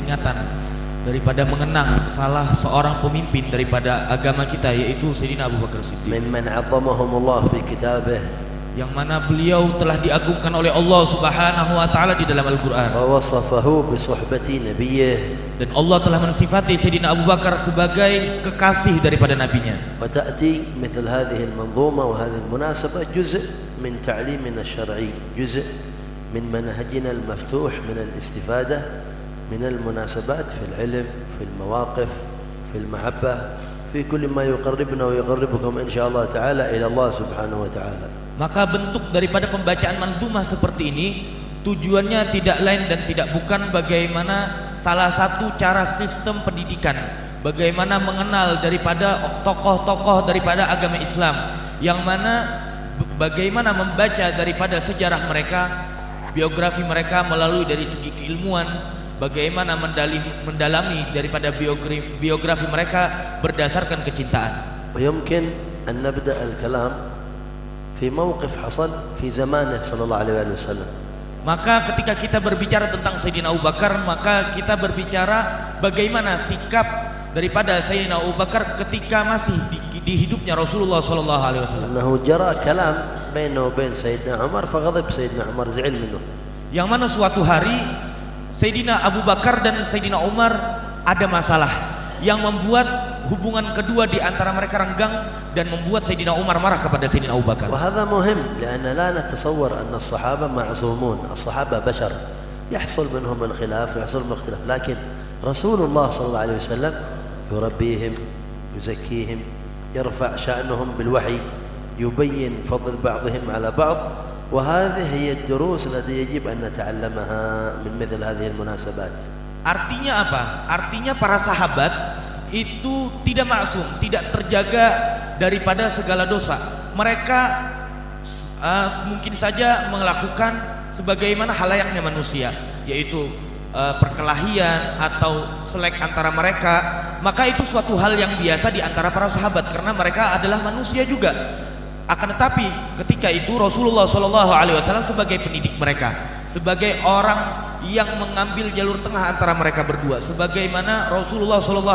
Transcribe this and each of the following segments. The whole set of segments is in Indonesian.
peringatan daripada mengenang salah seorang pemimpin daripada agama kita, yaitu Sayyidina Abu Bakar Siddiq, ممن عظمهم الله في كتابه yang mana beliau telah diagungkan oleh Allah Subhanahu wa taala di dalam Al-Qur'an, ووصفه بصحبة نبيه, dan Allah telah mensifati Sayyidina Abu Bakar sebagai kekasih daripada nabinya. وتأتي مثل هذه المنظومة وهذه المناسبة جزء من تعليمنا الشرعي، جزء من منهجنا المفتوح من الاستفادة من المناسبات في العلم، في المواقف، في المحبة، في كل ما يقربنا ويقربكم إن شاء الله تعالى إلى الله سبحانه وتعالى. Maka bentuk daripada pembacaan manzumah seperti ini tujuannya tidak lain dan tidak bukan bagaimana salah satu cara sistem pendidikan, bagaimana mengenal daripada tokoh-tokoh daripada agama Islam, yang mana bagaimana membaca daripada sejarah mereka, biografi mereka melalui dari segi keilmuan, bagaimana mendalami daripada biografi mereka berdasarkan kecintaan. ويمكن أن نبدأ الكلام في موقف حصل في زمانه صلى الله عليه وسلم. Maka ketika kita berbicara tentang Sayyidina Abu Bakar, maka kita berbicara bagaimana sikap daripada Sayyidina Abu Bakar ketika masih di hidupnya Rasulullah sallallahu alaihi wasallam. أنه جرى كلام بينه وبين سيدنا عمر فغضب سيدنا عمر زعل منه. Yang mana suatu hari Sayyidina Abu Bakar dan Sayyidina Umar ada masalah yang membuat hubungan kedua di antara mereka renggang dan membuat Sayyidina Umar marah kepada Sayyidina Abu Bakar. وهذا مهم لأن لا نتصور أن الصحابة معصومون، الصحابة بشر يحصل منهم الخلاف يحصل من اختلاف، لكن رسول الله صلى الله عليه وسلم يربيهم يزكيهم يرفع شأنهم بالوحي يبين فضل بعضهم على بعض، وهذه هي الدروس التي يجب أن نتعلمها من مثل هذه المناسبات. Artinya apa? Artinya para sahabat itu tidak maksum, tidak terjaga daripada segala dosa. Mereka mungkin saja melakukan sebagaimana halayaknya manusia, yaitu perkelahian atau selek antara mereka. Maka itu suatu hal yang biasa di antara para sahabat karena mereka adalah manusia juga. Akan tetapi ketika itu Rasulullah SAW sebagai pendidik mereka, sebagai orang yang mengambil jalur tengah antara mereka berdua, sebagaimana Rasulullah SAW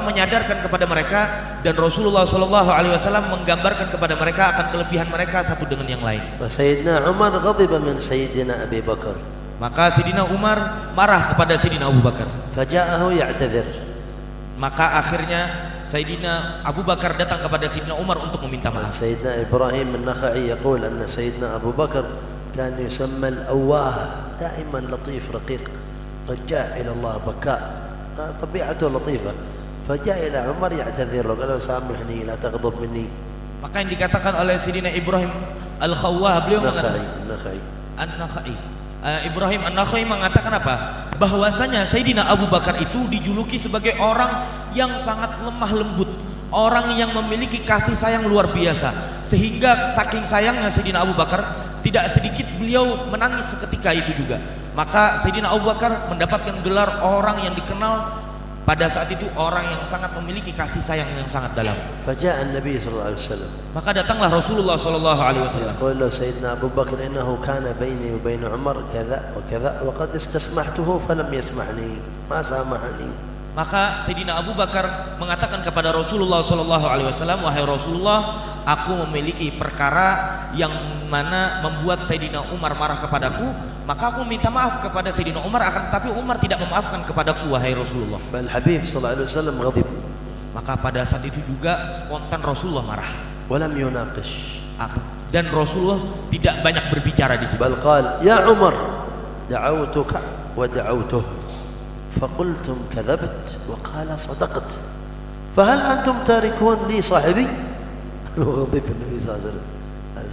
menyadarkan kepada mereka dan Rasulullah SAW menggambarkan kepada mereka akan kelebihan mereka satu dengan yang lain. Sayyidina Umar ghadiba min Sayyidina Abi Bakar. Maka Sayyidina Umar marah kepada Sayyidina Abu Bakar. Faja'ahu ya'tadzir. Maka akhirnya Sayyidina Abu Bakar datang kepada Sayyidina Umar untuk meminta maaf. Sayyidina Ibrahim An-Nakhai يقول أن Sayyidina Abu Bakar كان يسمى الأواه دائما لطيف رقيق رجاع إلى الله بكاء طبيعته لطيفة فجاء إلى عمر يعتذر له قال له سامحني لا تغضب مني. Maka yang dikatakan oleh Sayyidina Ibrahim Al-Khawwah, beliau mengatakan An-Nakhai. Ibrahim An-Nakhai mengatakan apa? Bahwasanya Sayyidina Abu Bakar itu dijuluki sebagai orang yang sangat lemah lembut, orang yang memiliki kasih sayang luar biasa, sehingga saking sayangnya Sayyidina Abu Bakar tidak sedikit beliau menangis seketika itu juga. Maka Sayyidina Abu Bakar mendapatkan gelar orang yang dikenal pada saat itu orang yang sangat memiliki kasih sayang yang sangat dalam. Faja'a an-nabi sallallahu alaihi wasallam. Maka datanglah Rasulullah sallallahu alaihi wasallam. Qala Sayyidina Abu Bakar innahu kana baini wa bain Umar kadza wa kadza wa qad istasmahtuhu falam yasma'ni ma samahani. Maka Sayyidina Abu Bakar mengatakan kepada Rasulullah sallallahu alaihi wasallam, wahai Rasulullah, aku memiliki perkara yang mana membuat Sayyidina Umar marah kepadaku, maka aku minta maaf kepada Sayyidina Umar, akan tetapi Umar tidak memaafkan kepadaku, wahai Rasulullah. Bal Habib sallallahu alaihi wasallam ghadib. Maka pada saat itu juga spontan Rasulullah marah. Walam yunaqish. Dan Rasulullah tidak banyak berbicara di situ. Bal qala ya Umar da'awtuka wa da'awtuhu فقلتم كذبت وقال صدقت فهل أنتم تاركون لي صاحبي؟ وغضب النبي صلى الله عليه وسلم.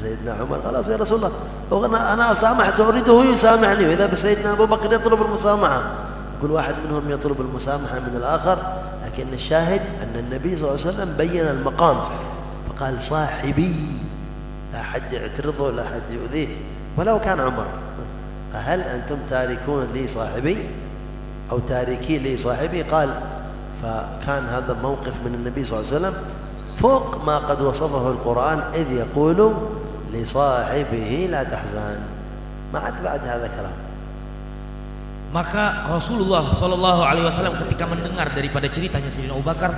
سيدنا عمر خلاص يا رسول الله أنا سامحت أريده يسامحني، وإذا بسيدنا أبو بكر يطلب المسامحة كل واحد منهم يطلب المسامحة من الآخر، لكن الشاهد أن النبي صلى الله عليه وسلم بين المقام فقال صاحبي، لا حد يعترضه ولا حد يؤذيه ولو كان عمر. فهل أنتم تاركون لي صاحبي أو تاركي لي صاحبي؟ قال فكان هذا موقف من النبي صلى الله عليه وسلم فوق ما قد وصفه القرآن إذ يقول لصاحبه لا تحزن. ما عاد بعد هذا كلام. Maka Rasulullah Shallallahu Alaihi Wasallam ketika mendengar daripada ceritanya Sayyidina Abu Bakar,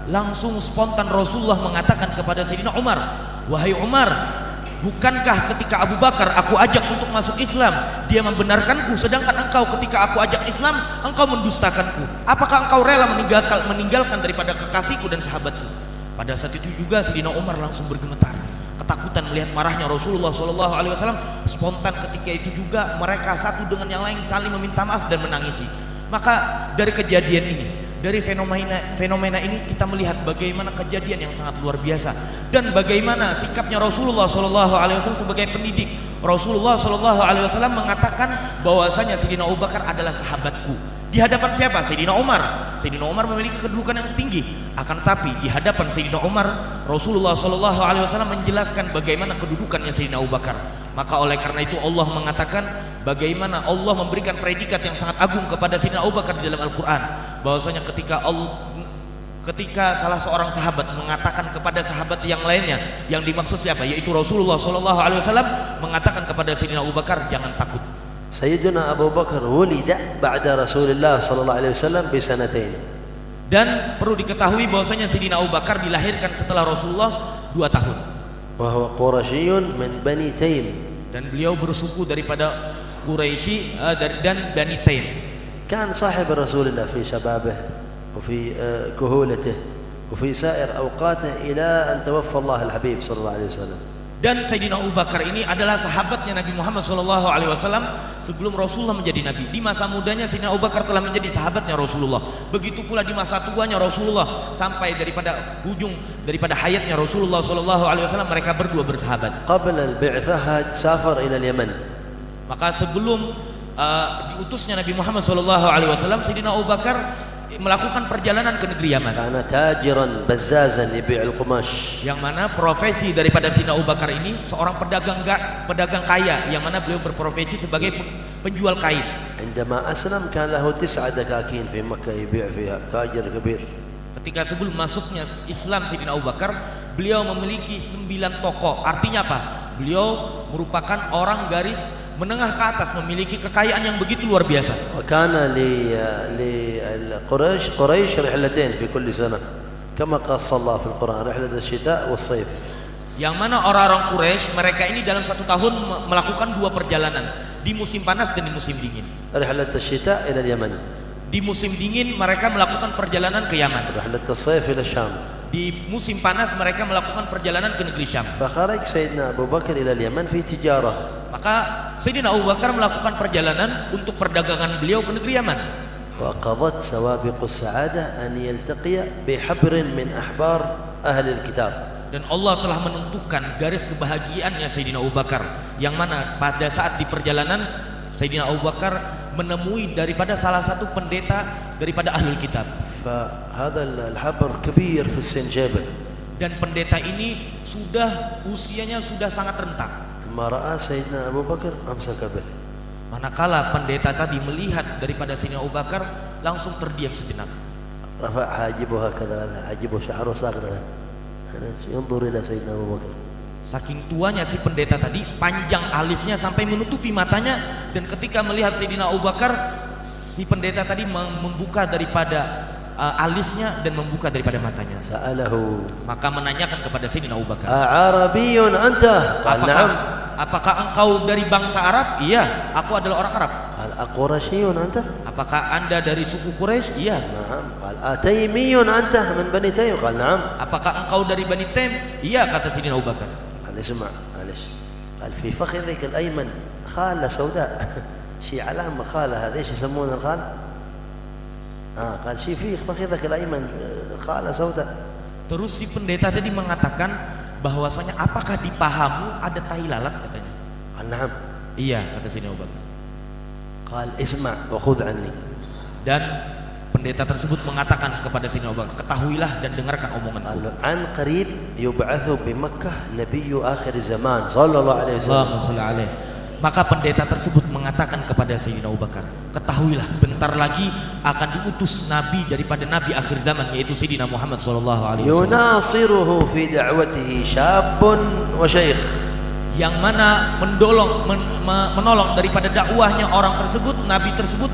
langsung spontan Rasulullah mengatakan kepada Sayyidina Umar, wahai Umar, bukankah ketika Abu Bakar aku ajak untuk masuk Islam, dia membenarkanku, sedangkan engkau ketika aku ajak Islam, engkau mendustakanku. Apakah engkau rela meninggalkan daripada kekasihku dan sahabatku? Pada saat itu juga Sayyidina Umar langsung bergemetar, ketakutan melihat marahnya Rasulullah Shallallahu Alaihi Wasallam. Spontan ketika itu juga mereka satu dengan yang lain saling meminta maaf dan menangisi. Maka dari kejadian ini, dari fenomena ini kita melihat bagaimana kejadian yang sangat luar biasa dan bagaimana sikapnya Rasulullah Shallallahu Alaihi Wasallam sebagai pendidik. Rasulullah Shallallahu Alaihi Wasallam mengatakan bahwasanya Sayyidina Abu Bakar adalah sahabatku. Di hadapan siapa? Sayyidina Umar. Sayyidina Umar memiliki kedudukan yang tinggi. Akan tetapi di hadapan Sayyidina Umar, Rasulullah Shallallahu Alaihi Wasallam menjelaskan bagaimana kedudukannya Sayyidina Abu Bakar. Maka oleh karena itu Allah mengatakan bagaimana Allah memberikan predikat yang sangat agung kepada Sayyidina Abu Bakar di dalam Al-Quran, bahwasanya ketika salah seorang sahabat mengatakan kepada sahabat yang lainnya, yang dimaksud siapa? Yaitu Rasulullah Shallallahu Alaihi Wasallam mengatakan kepada Sayyidina Abu Bakar, jangan takut. Sayyidina Abu Bakar wulida ba'da Rasulullah sallallahu alaihi wasallam bi sanatain. Dan perlu diketahui bahwasanya Sayyidina Abu Bakar dilahirkan setelah Rasulullah 2 tahun. Wa huwa Qurasyiyyun min Bani Taim. Dan beliau bersuku daripada Quraisy dan Bani Taim. كان صاحب رسول الله في شبابه وفي كهولته وفي سائر أوقاته إلى أن توفى الله الحبيب صلى الله عليه وسلم. Dan Sayyidina Abu Bakar ini adalah sahabatnya Nabi Muhammad SAW sebelum Rasulullah menjadi Nabi. Di masa mudanya Sayyidina Abu Bakar telah menjadi sahabatnya Rasulullah. Begitu pula di masa tuanya Rasulullah, sampai daripada ujung daripada hayatnya Rasulullah SAW, mereka berdua bersahabat. قبل البعثة سافر إلى اليمن. Maka sebelum diutusnya Nabi Muhammad SAW, Sayyidina Abu Bakar melakukan perjalanan ke negeri Yaman. Karena tajiran bazzazan yabi'ul qumash. Yang mana profesi daripada Sayyidina Abu Bakar ini seorang pedagang kaya, yang mana beliau berprofesi sebagai penjual kain. عندما أسلم كان له 9 دكاكين في مكة يبيع فيها تاجر كبير. Ketika sebelum masuknya Islam Sayyidina Abu Bakar, beliau memiliki 9 toko. Artinya apa? Beliau merupakan orang garis menengah ke atas, memiliki kekayaan yang begitu luar biasa. وكان لقريش رحلتين في كل سنة كما قص الله في القرآن رحلة الشتاء والصيف. Yang mana orang-orang Quraisy mereka ini dalam 1 tahun melakukan 2 perjalanan, di musim panas dan di musim dingin. رحلة الشتاء إلى اليمن. Di musim dingin mereka melakukan perjalanan ke Yaman. رحلة الصيف إلى الشام. Di musim panas mereka melakukan perjalanan ke negeri Syam. فخرج سيدنا أبو بكر إلى اليمن في تجارة. Maka Sayyidina Abu Bakar melakukan perjalanan untuk perdagangan beliau ke negeri Yaman. وقضت سوابق السعادة أن يلتقي بحبر من أحبار أهل الكتاب. Dan Allah telah menentukan garis kebahagiaannya Sayyidina Abu Bakar, yang mana pada saat di perjalanan Sayyidina Abu Bakar menemui daripada salah satu pendeta daripada ahli kitab. فهذا الحبر كبير في السن جابر. Dan pendeta ini usianya sudah sangat renta. ما رأى سيدنا أبو بكر أمسك به. Manakala pendeta tadi melihat daripada Sayyidina Abu Bakar, langsung terdiam sejenak. رفع حاجبه هكذا حاجبه شعره صاغر ينظر إلى سيدنا أبو بكر. Saking tuanya si pendeta tadi, panjang alisnya sampai menutupi matanya, dan ketika melihat Sayyidina Abu Bakar, si pendeta tadi membuka daripada alisnya dan membuka daripada matanya. Sa'alahu. Maka menanyakan kepada Sayyidina Abu Bakar, "Arabiyyun anta?" Qala na'am. Apakah engkau dari bangsa Arab? Iya, aku adalah orang Arab. Qala aqurashiyyun anta? Apakah Anda dari suku Quraisy? Iya. Na'am. Qala ataymiyun anta min Bani Taym? Qala na'am. Apakah engkau dari Bani Taym? Iya, kata Sayyidina Abu Bakar. Qala isma', معلش. قال في فخذك الأيمن خالة سوداء. شي علامة خالة هذه ايش يسمونها الخالة؟ قال شي في فخذك الأيمن خالة سوداء. Terus si pendeta tadi mengatakan bahwasanya apakah di pahamu ada tai lalat, katanya. قال نعم. Iya, kata Sayyidina Abu Bakar. قال اسمع وخذ عني. Dan pendeta tersebut mengatakan kepada Sayyidina Abu Bakar, ketahuilah dan dengarkan omonganku. عن قريب يبعث بمكة نبي آخر الزمان صلى الله عليه وسلم. Maka pendeta tersebut mengatakan kepada Sayyidina Abu Bakar, ketahuilah bentar lagi akan diutus nabi daripada nabi akhir zaman, yaitu Sayyidina Muhammad sallallahu alaihi wasallam. Yunasiruhu fi da'watihi syabun wa syaikh. Yang mana menolong daripada dakwahnya orang tersebut, nabi tersebut,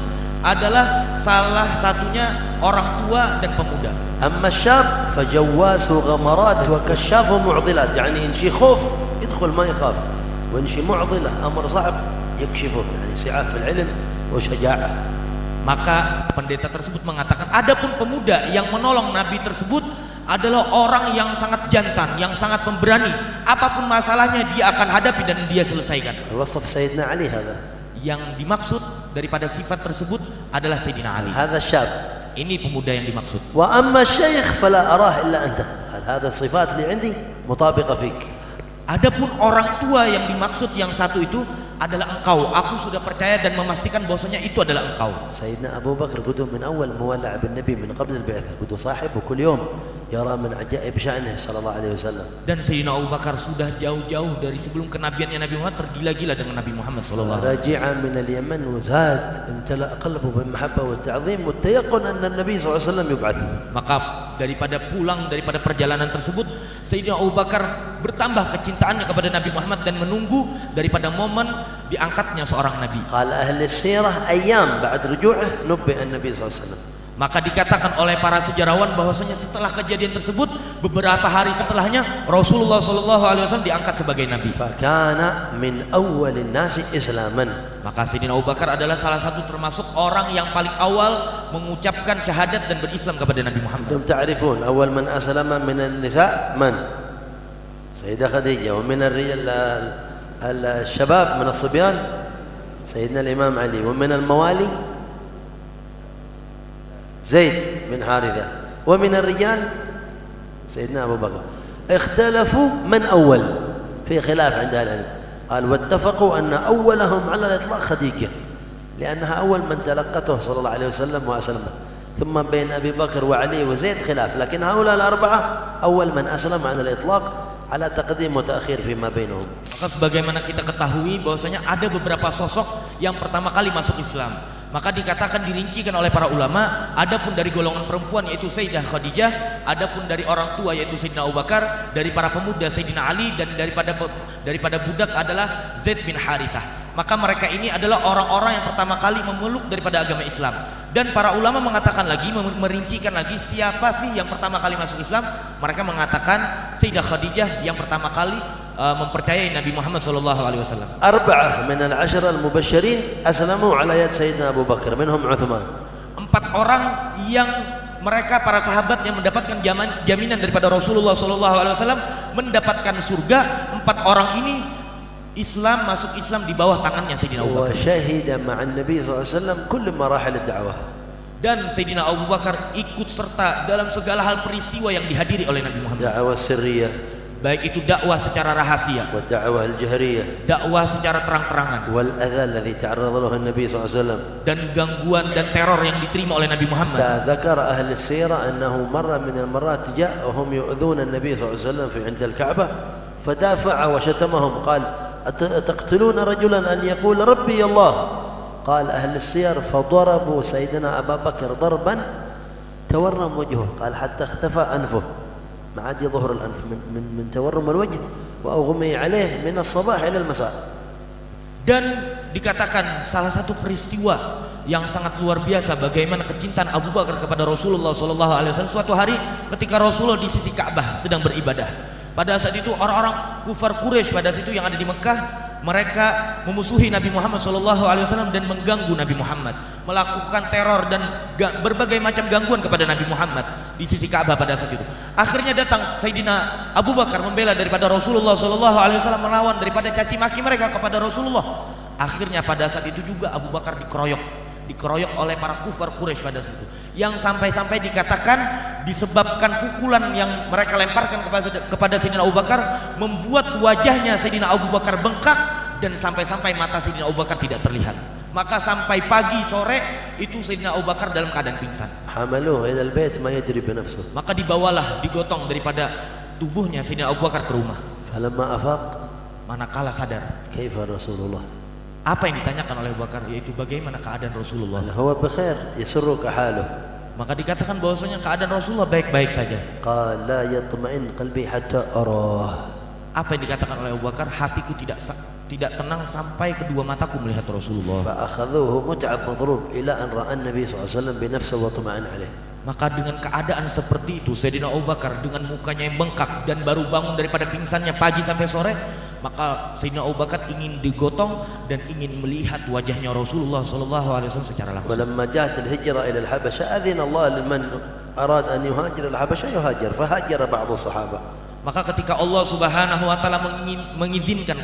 adalah salah satunya orang tua dan pemuda. أما الشاب فجواس غمرات وكشاف معضلات، يعني إن شي خوف يدخل ما يخاف، وإن شي معضلة أمر صعب يكشفه، يعني سعة في العلم وشجاعة. Maka pendeta tersebut mengatakan, adapun pemuda yang menolong Nabi tersebut adalah orang yang sangat jantan, yang sangat pemberani. Apapun masalahnya dia akan hadapi dan dia selesaikan. وصف سيدنا علي هذا. Yang dimaksud daripada sifat tersebut adalah Sayyidina Ali. هذا الشاب. Ini pemuda yang dimaksud. وأما الشيخ فلا أراه إلا أنت. هذا الصفات اللي عندي مطابقة فيك. Adapun orang tua yang dimaksud yang satu itu adalah engkau. Aku sudah percaya dan memastikan bahwasanya itu adalah engkau. سيدنا أبو بكر قدوم من أول مولع بالنبي من قبل البعثة، قدوم صاحب وكل يوم يرى من عجائب شأنه صلى الله عليه وسلم. Dan Sayyidina Abu Bakar sudah jauh-jauh dari sebelum kenabiannya Nabi Muhammad tergila-gila dengan Nabi Muhammad sallallahu alaihi wasallam. راجعا من اليمن وزاد امتلأ قلبه بالمحبة والتعظيم والتيقن أن النبي صلى الله عليه وسلم يبعث. Maka daripada pulang daripada perjalanan tersebut, Sayyidina Abu Bakar bertambah kecintaannya kepada Nabi Muhammad dan menunggu daripada momen diangkatnya seorang nabi. قال أهل السيرة أيام بعد رجوعه نبئ النبي صلى الله عليه وسلم. Maka dikatakan oleh para sejarawan bahwasanya setelah kejadian tersebut beberapa hari setelahnya Rasulullah SAW diangkat sebagai nabi. فكان من أول الناس إسلاما. Maka Sayyidina Abu Bakar adalah salah satu termasuk orang yang paling awal mengucapkan syahadat dan berislam kepada Nabi Muhammad. أنتم تعرفون أول من أسلم من النساء من؟ سيدة خديجة. ومن الرجال الشباب من الصبيان سيدنا الإمام علي. ومن الموالي زيد بن حارثة. ومن الرجال سيدنا أبو بكر. اختلفوا من أول، في خلاف عند أهل العلم. قال واتفقوا أن أولهم على الإطلاق خديجة لأنها أول من تلقته صلى الله عليه وسلم وأسلمه. ثم بين أبي بكر وعلي وزيد خلاف، لكن هؤلاء الأربعة أول من أسلم على الإطلاق على تقديم وتأخير فيما بينهم. Maka sebagaimana kita ketahui bahwasanya ada beberapa sosok yang pertama kali masuk Islam. Maka dikatakan dirincikan oleh para ulama, adapun dari golongan perempuan yaitu Sayyidah Khadijah, adapun dari orang tua yaitu Sayyidina Abu Bakar, dari para pemuda Sayyidina Ali, dan daripada budak adalah Zaid bin Harithah. Maka mereka ini adalah orang-orang yang pertama kali memeluk daripada agama Islam. Dan para ulama mengatakan lagi, merincikan lagi siapa sih yang pertama kali masuk Islam. Mereka mengatakan Sayyidah Khadijah yang pertama kali mempercayai Nabi Muhammad SAW. أربعة من العشرة المبشرين أسلموا على يد سيدنا أبو بكر منهم عثمان. 4 orang yang mereka para sahabat yang mendapatkan jaminan daripada Rasulullah SAW mendapatkan surga. 4 orang ini Islam, masuk Islam di bawah tangannya Sayyidina Abu Bakar. وشهد مع النبي صلى الله عليه وسلم كل مراحل الدعوة. Dan Sayyidina Abu Bakar ikut serta dalam segala hal peristiwa yang dihadiri oleh Nabi Muhammad. الدعوة السرية. Baik itu dakwah secara rahasia, والدعوة الجهرية. dakwah secara terang-terangan, والأذى الذي تعرض له النبي صلى الله عليه وسلم. dan gangguan dan teror yang diterima oleh Nabi Muhammad. ذكر أهل السيرة أنه مرة من المرات جاء وهم يؤذون النبي صلى الله عليه وسلم في عند الكعبة فدافع وشتمهم قال أتقتلون رجلا أن يقول ربي الله. قال أهل السير فضربوا سيدنا أبا بكر ضربا تورم وجهه، قال حتى اختفى أنفه، ما عاد يظهر الأنف من تورم الوجه، وأغمي عليه من الصباح إلى المساء. Dan dikatakan salah satu peristiwa yang sangat luar biasa bagaimana kecintaan Abu Bakar kepada Rasulullah SAW. Suatu hari ketika Rasulullah di sisi Ka'bah sedang beribadah, pada saat itu orang-orang kufar Quraisy pada situ yang ada di Mekah, mereka memusuhi Nabi Muhammad SAW dan mengganggu Nabi Muhammad, melakukan teror dan berbagai macam gangguan kepada Nabi Muhammad di sisi Ka'bah pada saat itu. Akhirnya datang Sayyidina Abu Bakar membela daripada Rasulullah SAW, melawan daripada caci maki mereka kepada Rasulullah. Akhirnya pada saat itu juga Abu Bakar dikeroyok oleh para kufar Quraisy pada situ, yang sampai-sampai dikatakan disebabkan pukulan yang mereka lemparkan kepada Sayyidina Abu Bakar membuat wajahnya Sayyidina Abu Bakar bengkak dan sampai-sampai mata Sayyidina Abu Bakar tidak terlihat. Maka sampai pagi sore itu Sayyidina Abu Bakar dalam keadaan pingsan. حملوه إلى البيت ما يدري بنفسه. Maka dibawalah, digotong daripada tubuhnya Sayyidina Abu Bakar ke rumah. فلما أفاق Manakala sadar, كيف رسول الله؟ apa yang ditanyakan oleh Abu Bakar, yaitu bagaimana keadaan Rasulullah. هو بخير يسرك حاله. Maka dikatakan bahwasanya keadaan Rasulullah baik-baik saja. قال لا يطمئن قلبي حتى أراه. Apa yang dikatakan oleh Abu Bakar, hatiku tidak tenang sampai kedua mataku melihat Rasulullah. فأخذوه متعب مضروب إلى أن رأى النبي صلى الله عليه وسلم بنفسه وطمأن عليه. Maka dengan keadaan seperti itu, Sayyidina Abu Bakar dengan mukanya yang bengkak dan baru bangun daripada pingsannya pagi sampai sore, maka Sayyidina Abu Bakar ingin digotong dan ingin melihat wajahnya Rasulullah SAW secara langsung. ولما جاءت الهجرة إلى الحبشة أذن الله لمن أراد أن يهاجر الحبشة يهاجر فهاجر بعض الصحابة. Maka ketika Allah Subhanahu wa taala mengizinkan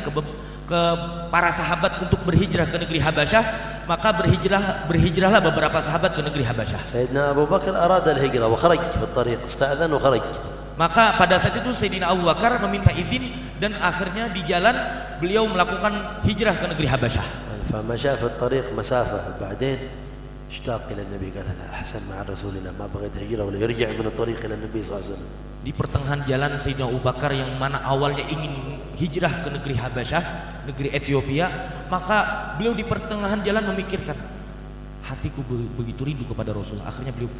ke para sahabat untuk berhijrah ke negeri Habasyah, maka berhijrahlah beberapa sahabat ke negeri Habasyah. سيدنا أبو بكر أراد الهجرة وخرج في الطريق استأذن وخرج. Maka pada saat itu Sayyidina Abu Bakar meminta izin dan akhirnya di jalan beliau melakukan hijrah ke negeri Habasyah. فمشى في الطريق مسافة بعدين اشتاق إلى النبي قال لا أحسن مع رسول الله ما بغيت هجرة ولا يرجع من الطريق إلى النبي صلى الله عليه وسلم. Di pertengahan jalan Sayyidina Abu Bakar yang mana awalnya ingin hijrah ke negeri Habasyah, negeri Ethiopia, maka beliau di pertengahan jalan memikirkan, hatiku begitu rindu kepada Rasul. Akhirnya beliau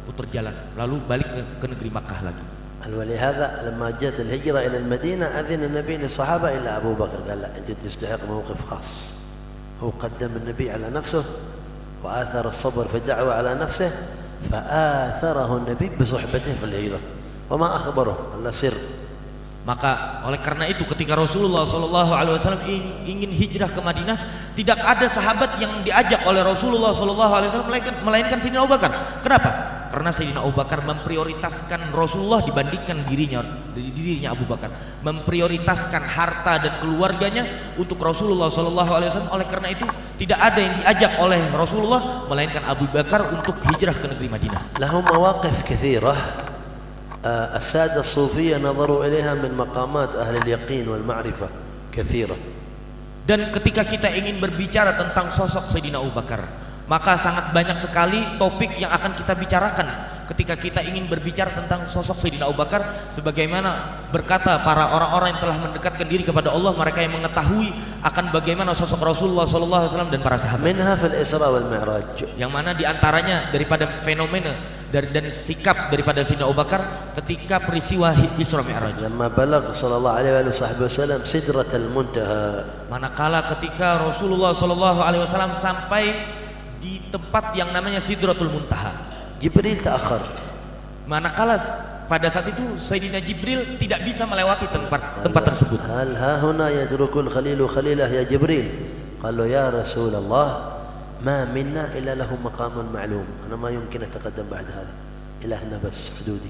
putar jalan, lalu balik ke negeri Makkah lagi. ولهذا لما جاءت الهجرة إلى المدينة أذن النبي للصحابة إلا أبو بكر قال لا أنت تستحق موقف خاص. هو قدم النبي على نفسه وآثر الصبر في الدعوة على نفسه فآثره النبي بصحبته في الهجرة وما أخبره إلا سر. Maka oleh karena itu ketika Rasulullah SAW ingin hijrah ke Madinah, tidak ada sahabat yang diajak oleh Rasulullah SAW melainkan Sayyidina Abu Bakar. Kenapa? Karena Sayyidina Abu Bakar memprioritaskan Rasulullah dibandingkan dirinya Abu Bakar, memprioritaskan harta dan keluarganya untuk Rasulullah SAW. Oleh karena itu tidak ada yang diajak oleh Rasulullah melainkan Abu Bakar untuk hijrah ke negeri Madinah. Lahum mawaqif katsirah. السادة الصوفية نظروا إليها من مقامات أهل اليقين والمعرفة كثيرة. Dan ketika kita ingin berbicara tentang sosok Sayyidina Abu Bakar, maka sangat banyak sekali topik yang akan kita bicarakan ketika kita ingin berbicara tentang sosok Sayyidina Abu Bakar, sebagaimana berkata para orang-orang yang telah mendekatkan diri kepada Allah, mereka yang mengetahui akan bagaimana sosok Rasulullah SAW dan para sahabat. Minha fil Isra wal Mi'raj. Yang mana diantaranya daripada fenomena dan sikap daripada Sayyidina Abu Bakar ketika peristiwa Isra Mi'raj. Lamma balagh sallallahu alaihi wasallam sidratal muntaha. Manakala ketika Rasulullah SAW sampai di tempat yang namanya Sidratul Muntaha, Jibril ta'akhir. Manakala pada saat itu Sayyidina Jibril tidak bisa melewati tempat tersebut. Hal ha huna yadrukul khalilu khalilah ya Jibril. Qalu ya Rasulullah ما منا إلا له مقام معلوم أنا ما يمكن أتقدم بعد هذا إلهنا بس حدودي.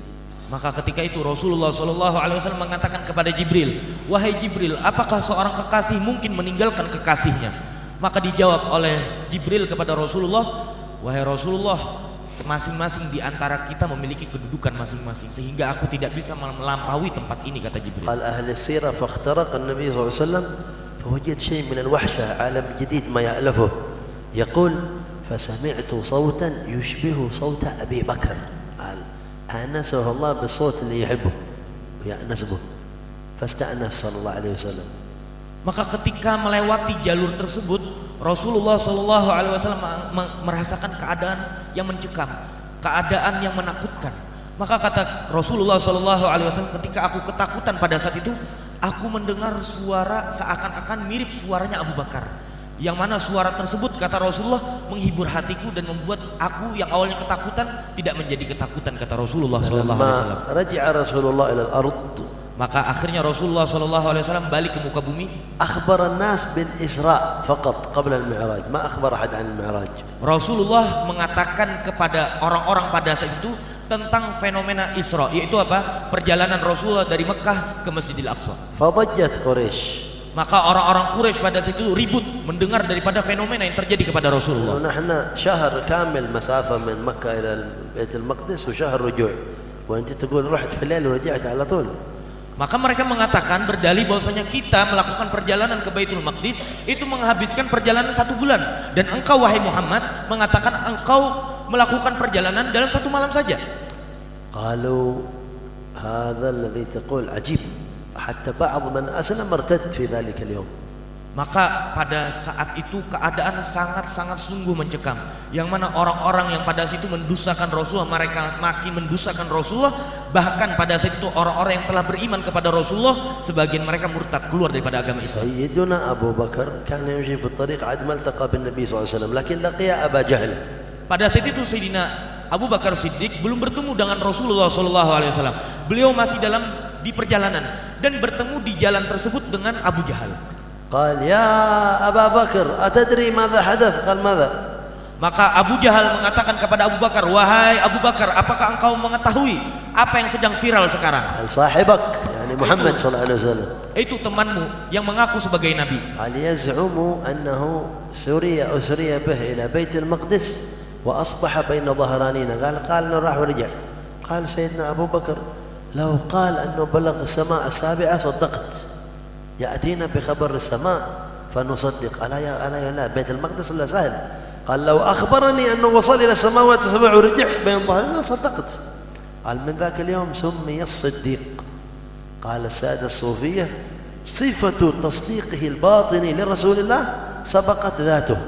Maka ketika itu Rasulullah SAW mengatakan kepada Jibril, wahai Jibril, apakah seorang kekasih mungkin meninggalkan kekasihnya? Maka dijawab oleh Jibril kepada Rasulullah, wahai Rasulullah, masing-masing di antara kita memiliki kedudukan masing-masing sehingga aku tidak bisa melampaui tempat ini, kata Jibril. قال أهل السيرة فاخترق النبي صلى الله عليه وسلم فوجد شيء من الوحشة عالم جديد ما يألفه. يقول فسمعت صوتا يشبه صوت أبي بكر قال آنسه الله بالصوت اللي يحبه ويأنس به فاستأنس صلى الله عليه وسلم. Maka ketika melewati jalur tersebut Rasulullah SAW merasakan keadaan yang mencekam, keadaan yang menakutkan. Maka kata Rasulullah SAW, ketika aku ketakutan pada saat itu, aku mendengar suara seakan-akan mirip suaranya Abu Bakar. Yang mana suara tersebut, kata Rasulullah, menghibur hatiku dan membuat aku yang awalnya ketakutan tidak menjadi ketakutan, kata Rasulullah SAW. Raja'a Rasulullah ila al-ard. Maka akhirnya Rasulullah SAW balik ke muka bumi. Akhbar an-nas bil Isra faqat qabla al-Mi'raj, ma akhbar ahad 'an al-Mi'raj. Rasulullah mengatakan kepada orang-orang pada saat itu tentang fenomena Isra, yaitu apa? Perjalanan Rasulullah dari Mekah ke Masjidil Aqsa. Fadajjat Quraisy. Maka orang-orang Quraisy pada saat itu ribut mendengar daripada fenomena yang terjadi kepada Rasulullah. Nahna syahr kamil masafah min Makkah ila Baitul Maqdis wa syahr ruju'. Wa anta taqul rahat fi al-lail wa raja'at 'ala tul. Maka mereka mengatakan berdalih bahwasanya kita melakukan perjalanan ke Baitul Maqdis itu menghabiskan perjalanan 1 bulan, dan engkau wahai Muhammad mengatakan engkau melakukan perjalanan dalam 1 malam saja. Qalu hadza alladhi taqul ajib. حتى بعض من أسلم ارتد في ذلك اليوم. Maka pada saat itu keadaan sangat-sangat sungguh mencekam, yang mana orang-orang yang pada situ mendustakan Rasulullah, mereka makin mendustakan Rasulullah. Bahkan pada saat itu orang-orang yang telah beriman kepada Rasulullah, sebagian mereka murtad, keluar daripada agama Islam. Sayyiduna Abu Bakar kana yamshi fi at-tariq ad ma altaqa bin Nabi sallallahu alaihi wasallam lakin laqiya Aba Jahl. Pada saat itu Sayyidina Abu Bakar Siddiq belum bertemu dengan Rasulullah sallallahu alaihi wasallam. Beliau masih di perjalanan dan bertemu di jalan tersebut dengan Abu Jahal. قال يا أبا بكر أتدري ماذا حدث؟ قال ماذا؟ Maka Abu Jahal mengatakan kepada Abu Bakar, wahai Abu Bakar, apakah engkau mengetahui apa yang sedang viral sekarang? صاحبك يعني محمد صلى الله عليه وسلم. Itu temanmu yang mengaku sebagai nabi. قال يزعم أنه أسري به إلى بيت المقدس وأصبح بين ظهرانينا. قال إنه راح ورجع. قال سيدنا أبو بكر لو قال أنه بلغ السماء السابعة صدقت. يأتينا بخبر السماء فنصدق. ألا لا بيت المقدس لا سهل. قال لو أخبرني أنه وصل إلى السماوات السبع ورجع بين ظهرنا صدقت. قال من ذاك اليوم سمي الصديق. قال السادة الصوفية صفة تصديقه الباطني لرسول الله سبقت ذاته،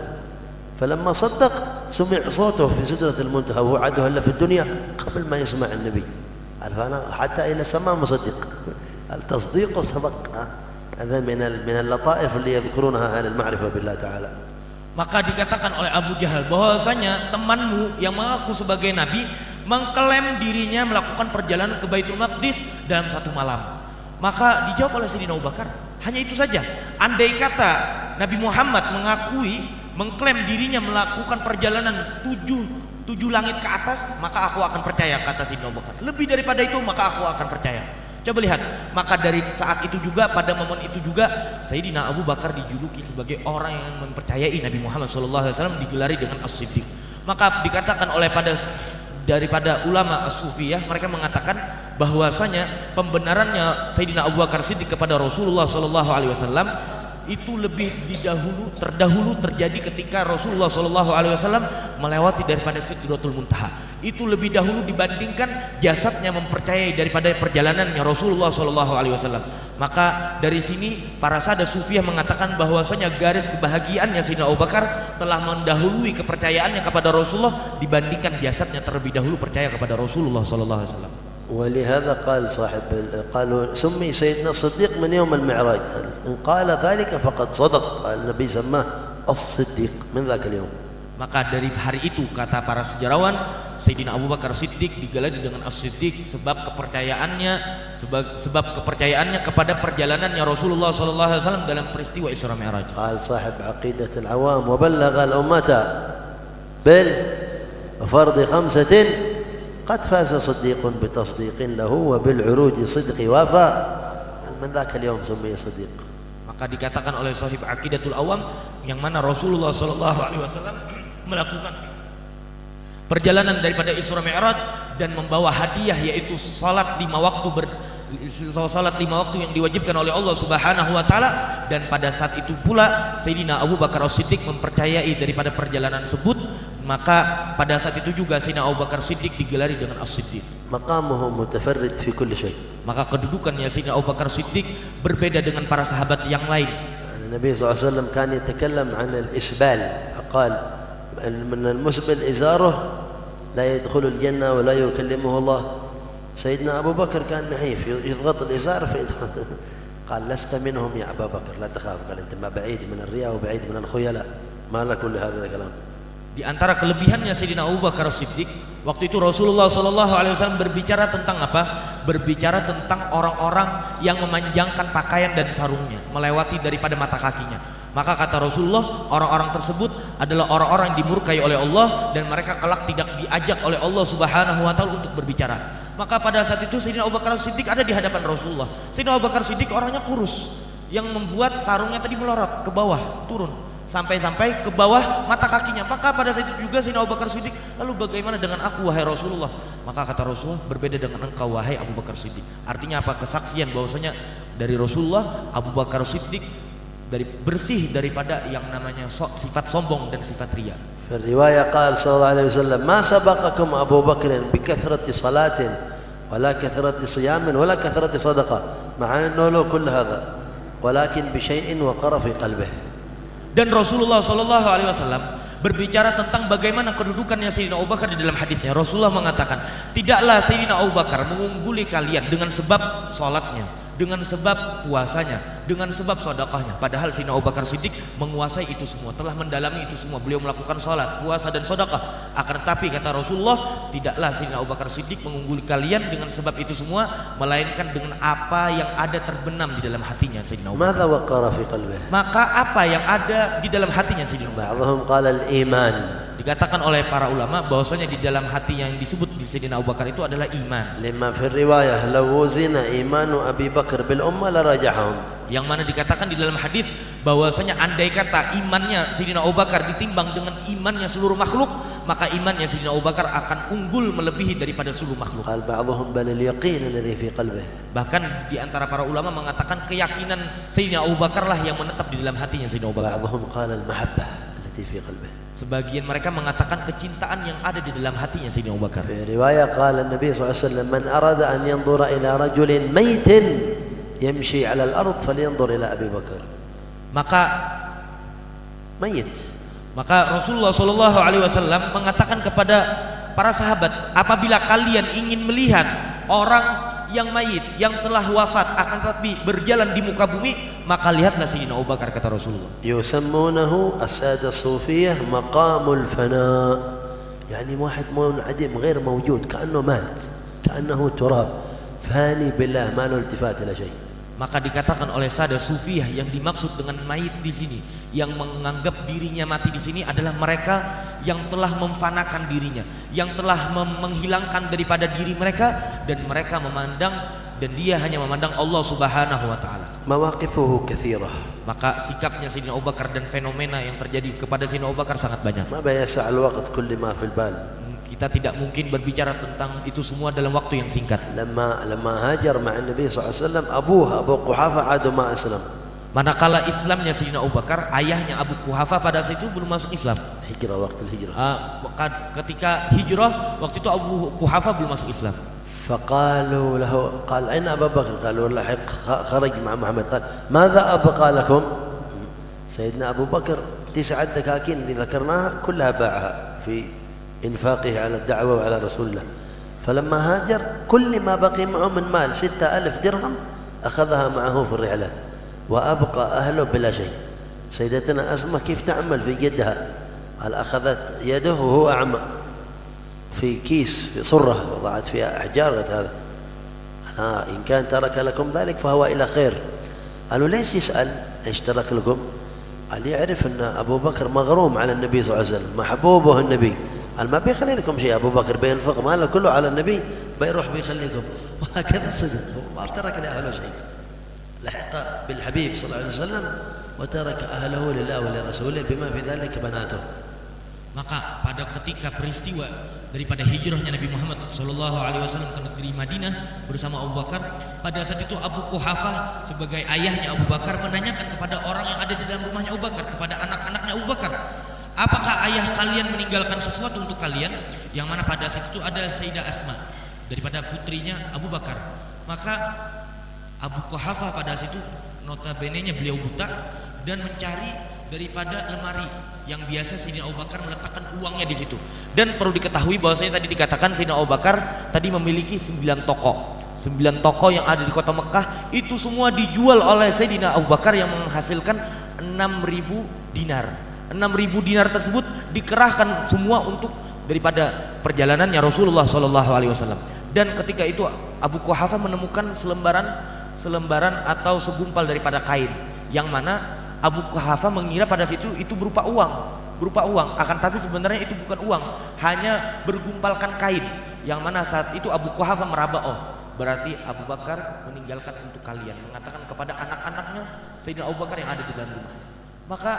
فلما صدق سمع صوته في سدرة المنتهى ووعده إلا في الدنيا قبل ما يسمع النبي. قال فأنا حتى إلى السماء مصدق. التصديق سبق. هذا من اللطائف اللي يذكرونها أهل المعرفة بالله تعالى. Maka dikatakan oleh Abu Jahal bahwasanya temanmu yang mengaku sebagai nabi mengklaim dirinya melakukan perjalanan ke Baitul Maqdis dalam satu malam. Maka dijawab oleh Sayyidina Abu Bakar, hanya itu saja. Andai kata Nabi Muhammad mengklaim dirinya melakukan perjalanan tujuh langit ke atas, maka aku akan percaya, kata Sayyidina Abu Bakar. Lebih daripada itu maka aku akan percaya. Coba lihat, maka dari saat itu juga, pada momen itu juga Sayyidina Abu Bakar dijuluki sebagai orang yang mempercayai Nabi Muhammad SAW, digelari dengan As-Siddiq. Maka dikatakan oleh daripada ulama As-Sufiyah, mereka mengatakan bahwasanya pembenarannya Sayyidina Abu Bakar Siddiq kepada Rasulullah SAW itu lebih terdahulu terjadi ketika Rasulullah SAW melewati daripada Sidratul Muntaha. Itu lebih dahulu dibandingkan jasadnya mempercayai daripada perjalanannya Rasulullah SAW. Maka dari sini para sahabat Sufiyah mengatakan bahwasanya garis kebahagiaannya Sayyidina Abu Bakar telah mendahului kepercayaannya kepada Rasulullah dibandingkan jasadnya terlebih dahulu percaya kepada Rasulullah SAW. ولهذا قالوا سمي سيدنا الصديق من يوم المعراج. إن قال ذلك فقد صدق. النبي سماه الصديق من ذاك اليوم. Maka dari hari itu kata para sejarawan, Sayyidina Abu Bakar Siddiq digelari dengan As-Siddiq sebab kepercayaannya kepada perjalanannya Rasulullah SAW dalam peristiwa Isra Mi'raj. قال صاحب عقيدة العوام وبلغ الأمة بالفرض 5 قد فاز صديق بتصديق له وبالعروج صدق وافى. من ذاك اليوم سمي صديق. Maka dikatakan oleh sahib Aqidatul Awam, yang mana Rasulullah SAW melakukan perjalanan daripada Isra Mi'raj dan membawa hadiah, yaitu salat 5 waktu yang diwajibkan oleh Allah Subhanahu wa taala. Dan pada saat itu pula Sayyidina Abu Bakar As-Siddiq mempercayai daripada perjalanan tersebut. Maka pada saat itu juga Sayyidina Abu Bakar Siddiq digelari dengan As-Siddiq. Maqamuhu mutafarrid fi kulli shay. Maka kedudukannya Sayyidina Abu Bakar Siddiq berbeda dengan para sahabat yang lain. Nabi SAW kan yatakallam an al-isbal. Qal من المسبل إزاره لا يدخل الجنة ولا يكلمه الله. سيدنا أبو بكر كان نحيف يضغط الإزار قال لست منهم يا أبا بكر لا تخاف. قال أنت ما بعيد من الرياء وبعيد من الخيلاء ما لك كل هذا الكلام. Di antara kelebihannya Sayyidina Abu Bakar Siddiq, waktu itu Rasulullah SAW berbicara tentang apa? Berbicara tentang orang-orang yang memanjangkan pakaian dan sarungnya melewati daripada mata kakinya. Maka kata Rasulullah, orang-orang tersebut adalah orang-orang yang dimurkai oleh Allah dan mereka kelak tidak diajak oleh Allah Subhanahu wa taala untuk berbicara. Maka pada saat itu Sayyidina Abu Bakar Siddiq ada di hadapan Rasulullah. Sayyidina Abu Bakar Siddiq orangnya kurus, yang membuat sarungnya tadi melorot ke bawah, turun sampai ke bawah mata kakinya. Maka pada saat itu juga Sayyidina Abu Bakar Siddiq, lalu bagaimana dengan aku wahai Rasulullah? Maka kata Rasulullah, berbeda dengan engkau wahai Abu Bakar Siddiq. Artinya apa? Kesaksian bahwasanya dari Rasulullah, Abu Bakar Siddiq bersih daripada yang namanya sifat sombong dan sifat riya. في الرواية قال صلى الله عليه وسلم ما سبقكم أبو بكر بكثرة صلاة ولا كثرة صيام ولا كثرة صدقة مع أنه له كل هذا ولكن بشيء وقر في قلبه. Dan Rasulullah Shallallahu Alaihi Wasallam berbicara tentang bagaimana kedudukannya Sayyidina Abu Bakar di dalam hadisnya. Rasulullah mengatakan, tidaklah Sayyidina Abu Bakar mengungguli kalian dengan sebab sholatnya, dengan sebab puasanya, dengan sebab sedekahnya. Padahal Sayyidina Abu Bakar Siddiq menguasai itu semua, telah mendalami itu semua. Beliau melakukan sholat, puasa dan sedekah. Akan tetapi kata Rasulullah, tidaklah Sayyidina Abu Bakar Siddiq mengungguli kalian dengan sebab itu semua, melainkan dengan apa yang ada terbenam di dalam hatinya Sayyidina Abu Bakar. ماذا وقر في قلبه؟ Maka apa yang ada di dalam hatinya Sayyidina Abu Bakar? بعضهم قال الإيمان. Dikatakan oleh para ulama bahwasanya di dalam hati yang disebut di Sayyidina Abu Bakar itu adalah iman. لما في الرواية لو وزن إيمان أبي بكر بالأمة لرجحهم. Yang mana dikatakan di dalam hadis bahwasanya andai kata imannya Sayyidina Abu Bakar ditimbang dengan imannya seluruh makhluk, maka imannya Sayyidina Abu Bakar akan unggul melebihi daripada seluruh makhluk. قال بعضهم بل اليقين الذي في قلبه. Bahkan di antara para ulama mengatakan keyakinan Sayyidina Abu Bakar lah yang menetap di dalam hatinya Sayyidina Abu Bakar. بعضهم قال المحبة التي في قلبه. Sebagian mereka mengatakan kecintaan yang ada di dalam hatinya Sayyidina Abu Bakar. في رواية قال النبي صلى الله عليه وسلم من أراد أن ينظر إلى رجل ميت يمشي على الأرض فلينظر إلى أبي بكر. Maka Rasulullah Shallallahu Alaihi Wasallam mengatakan kepada para sahabat, apabila kalian ingin melihat orang yang mayit, yang telah wafat akan tetapi berjalan di muka bumi, maka lihatlah Sayyidina Abu Bakar, kata Rasulullah. يسمونه السادة الصوفية مقام الفناء، يعني واحد منعدم غير موجود كأنه مات، كأنه تراب فاني بالله ما له التفات إلى شيء. Maka dikatakan oleh sada sufiyah yang dimaksud dengan mayit di sini, yang menganggap dirinya mati di sini adalah mereka yang telah memfanakan dirinya, yang telah menghilangkan daripada diri mereka, dan mereka memandang, dan dia hanya memandang Allah Subhanahu wa taala. مواقفه كثيرة. Maka sikapnya Sayyidina Abu Bakar dan fenomena yang terjadi kepada Sayyidina Abu Bakar sangat banyak. ما بيسع الوقت كل ما في البال. Kita tidak mungkin berbicara tentang itu semua dalam waktu yang singkat. لما هاجر مع النبي صلى الله عليه وسلم أبوه أبو قحافة عاد ما أسلم. Manakala Islamnya Sayyidina Abu Bakar, ayahnya Abu Quhafa pada saat itu belum masuk Islam. هجرة وقت الهجرة. Ketika hijrah waktu itu Abu Quhafa belum masuk Islam. فقالوا له قال أين أبا بكر؟ قالوا لاحق خرج مع محمد. قال ماذا أبقى لكم؟ سيدنا أبو بكر 9 دكاكين اللي ذكرناها كلها باعها في إنفاقه على الدعوة وعلى رسول الله. فلما هاجر كل ما بقي معه من مال 6,000 درهم أخذها معه في الرحلة وأبقى أهله بلا شيء. سيدتنا أسماء كيف تعمل في يدها؟ قال أخذت يده وهو أعمى في كيس في صرة وضعت فيها أحجار. قالت هذا إن كان ترك لكم ذلك فهو إلى خير. قالوا ليش يسأل إيش ترك لكم؟ قال يعرف أن أبو بكر مغروم على النبي صلى الله عليه وسلم، محبوبه النبي. قال ما بيخلي لكم شيء، أبو بكر بينفق ماله كله على النبي بيروح بيخليكم. وهكذا صدق، ما ترك لأهله شيء، لحق بالحبيب صلى الله عليه وسلم وترك أهله لله ولرسوله بما في ذلك بناته. Maka pada ketika peristiwa daripada hijrahnya Nabi Muhammad Shallallahu Alaihi Wasallam ke negeri Madinah bersama Abu Bakar, pada saat itu Abu Quhafa sebagai ayahnya Abu Bakar menanyakan kepada orang yang ada di dalam rumahnya Abu Bakar, kepada anak-anaknya Abu Bakar, apakah ayah kalian meninggalkan sesuatu untuk kalian? Yang mana pada saat itu ada Sayyidah Asma daripada putrinya Abu Bakar. Maka Abu Quhafa pada saat itu notabene-nya beliau buta dan mencari daripada lemari yang biasa Sayyidina Abu Bakar meletakkan uangnya di situ. Dan perlu diketahui bahwasanya tadi dikatakan Sayyidina Abu Bakar tadi memiliki 9 toko. 9 toko yang ada di kota Mekah itu semua dijual oleh Sayyidina Abu Bakar yang menghasilkan 6.000 dinar. 6.000 dinar tersebut dikerahkan semua untuk daripada perjalanannya Rasulullah Shallallahu Alaihi Wasallam. Dan ketika itu Abu Quhafa menemukan selembaran atau segumpal daripada kain, yang mana Abu Quhafa mengira pada situ itu berupa uang, akan tapi sebenarnya itu bukan uang, hanya bergumpalkan kain, yang mana saat itu Abu Quhafa meraba, oh berarti Abu Bakar meninggalkan untuk kalian, mengatakan kepada anak-anaknya Sayyidina Abu Bakar yang ada di dalam rumah. Maka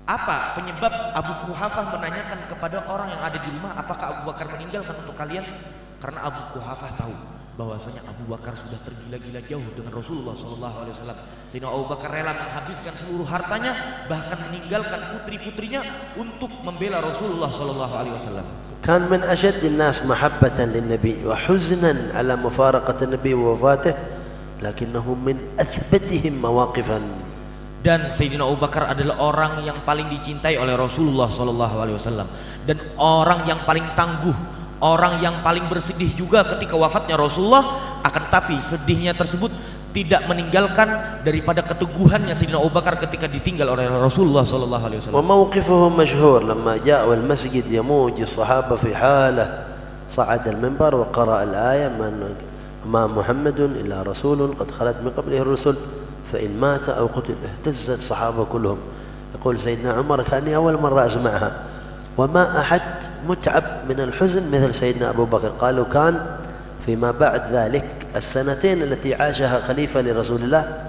apa penyebab Abu Quhafa menanyakan kepada orang yang ada di rumah, apakah Abu Bakar meninggalkan untuk kalian? Karena Abu Quhafa tahu bahwasanya Abu Bakar sudah tergila-gila jauh dengan Rasulullah SAW. Sayyidina Abu Bakar rela menghabiskan seluruh hartanya, bahkan meninggalkan putri-putrinya untuk membela Rasulullah SAW. كان من أشد الناس محبة للنبي وحزنا على مفارقة النبي ووفاته لكنهم من أثبتهم مواقفا. Dan Sayyidina Abu Bakar adalah orang yang paling dicintai oleh Rasulullah SAW, dan orang yang paling tangguh, orang yang paling bersedih juga ketika wafatnya Rasulullah. Akan tapi sedihnya tersebut tidak meninggalkan daripada keteguhannya Sayyidina Abu Bakar ketika ditinggal oleh Rasulullah SAW. وموقفهم مشهور لما جاءوا المسجد يموج الصحابة في حالة صعد المنبر وقرأ الآية ما محمد إلا رسول قد خلت من قبله الرسل فإن مات أو قتل. اهتز الصحابة كلهم. يقول سيدنا عمر كأني أول مرة أسمعها، وما أحد متعب من الحزن مثل سيدنا أبو بكر. قالوا كان فيما بعد ذلك السنتين التي عاشها خليفة لرسول الله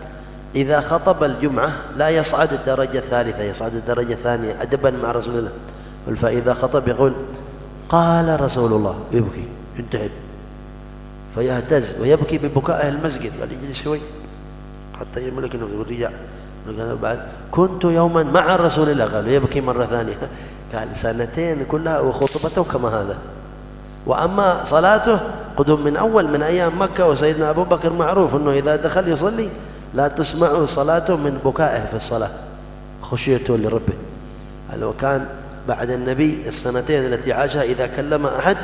إذا خطب الجمعة لا يصعد الدرجة الثالثة، يصعد الدرجة الثانية أدبا مع رسول الله. فإذا خطب يقول قال رسول الله، يبكي ينتهي فيهتز ويبكي ببكائه المسجد. قال يجلس شوي حتى يملك نفسه الرجال. بعد كنت يوما مع رسول الله، قال يبكي مرة ثانية. قال سنتين كلها وخطبته كما هذا. وأما صلاته قدم من أول من أيام مكة، وسيدنا أبو بكر معروف أنه إذا دخل يصلي لا تسمع صلاته من بكائه في الصلاة، خشيته لربه. وكان بعد النبي السنتين التي عاشها إذا كلم أحد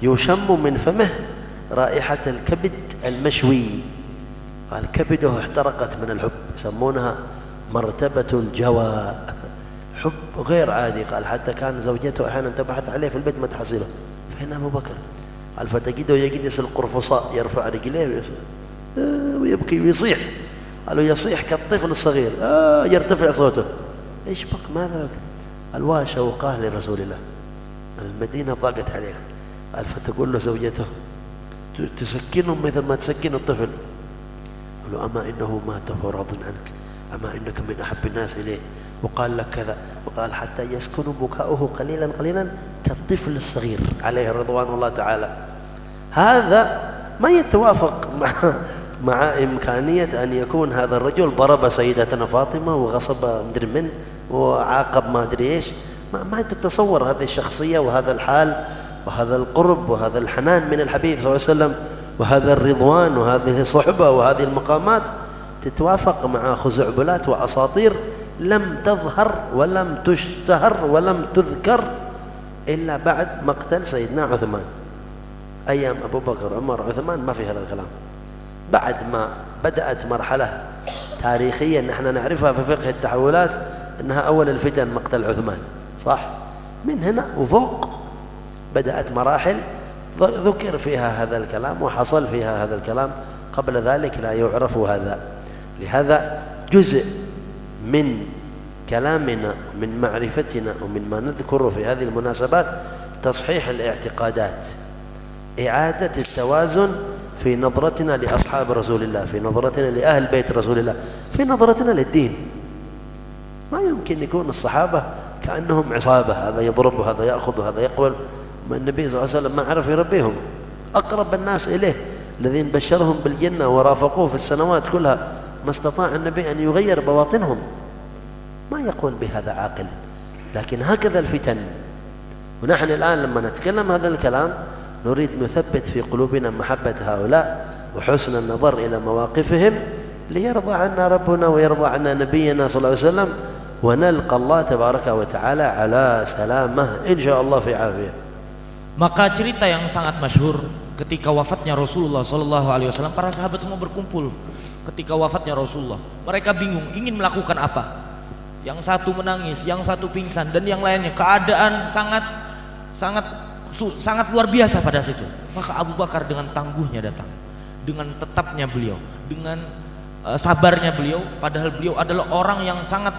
يشم من فمه رائحة الكبد المشوي. قال كبده احترقت من الحب، يسمونها مرتبة الجوى، حب غير عادي. قال حتى كان زوجته أحيانا تبحث عليه في البيت ما تحصله، فين أبو بكر؟ قال فتجده يجلس القرفصاء يرفع رجليه ويبكي ويصيح. قالوا يصيح كالطفل الصغير، يرتفع صوته. ايش بك ماذا؟ قال وشوقاه لرسول الله، المدينة ضاقت عليه. قال فتقول له زوجته تسكنهم مثل ما تسكن الطفل. قالوا أما إنه مات فهو راض عنك، أما إنك من أحب الناس إليه، وقال لك كذا وقال، حتى يسكن بكاؤه قليلا قليلا كالطفل الصغير عليه رضوان الله تعالى. هذا ما يتوافق مع إمكانية أن يكون هذا الرجل ضرب سيدتنا فاطمة وغصب مدري من وعاقب ما أدري إيش. ما تتصور هذه الشخصية وهذا الحال وهذا القرب وهذا الحنان من الحبيب صلى الله عليه وسلم وهذا الرضوان وهذه الصحبة وهذه المقامات تتوافق مع خزعبلات وأساطير لم تظهر ولم تشتهر ولم تذكر إلا بعد مقتل سيدنا عثمان. أيام أبو بكر عمر عثمان ما في هذا الكلام. بعد ما بدأت مرحلة تاريخية نحن نعرفها في فقه التحولات أنها أول الفتن مقتل عثمان، صح؟ من هنا وفوق بدأت مراحل ذكر فيها هذا الكلام وحصل فيها هذا الكلام، قبل ذلك لا يعرف هذا. لهذا جزء من كلامنا من معرفتنا ومن ما نذكره في هذه المناسبات تصحيح الاعتقادات، إعادة التوازن في نظرتنا لأصحاب رسول الله، في نظرتنا لأهل بيت رسول الله، في نظرتنا للدين. ما يمكن يكون الصحابة كأنهم عصابة، هذا يضرب وهذا يأخذ وهذا يقبل. النبي صلى الله عليه وسلم ما عرف يربيهم. أقرب الناس إليه الذين بشرهم بالجنة ورافقوه في السنوات كلها ما استطاع النبي أن يغير بواطنهم. ما يقول بهذا عاقل، لكن هكذا الفتن. ونحن الآن لما نتكلم هذا الكلام نريد نثبت في قلوبنا محبة هؤلاء وحسن النظر إلى مواقفهم ليرضى عنا ربنا ويرضى عنا نبينا صلى الله عليه وسلم، ونلقى الله تبارك وتعالى على سلامة إن شاء الله في عافية. Maka cerita yang sangat masyhur ketika wafatnya Rasulullah SAW, para sahabat semua berkumpul ketika wafatnya Rasulullah. Mereka bingung ingin melakukan apa. Yang satu menangis, yang satu pingsan, dan yang lainnya. Keadaan sangat luar biasa pada situ. Maka Abu Bakar dengan tangguhnya datang, dengan tetapnya beliau, dengan sabarnya beliau. Padahal beliau adalah orang yang sangat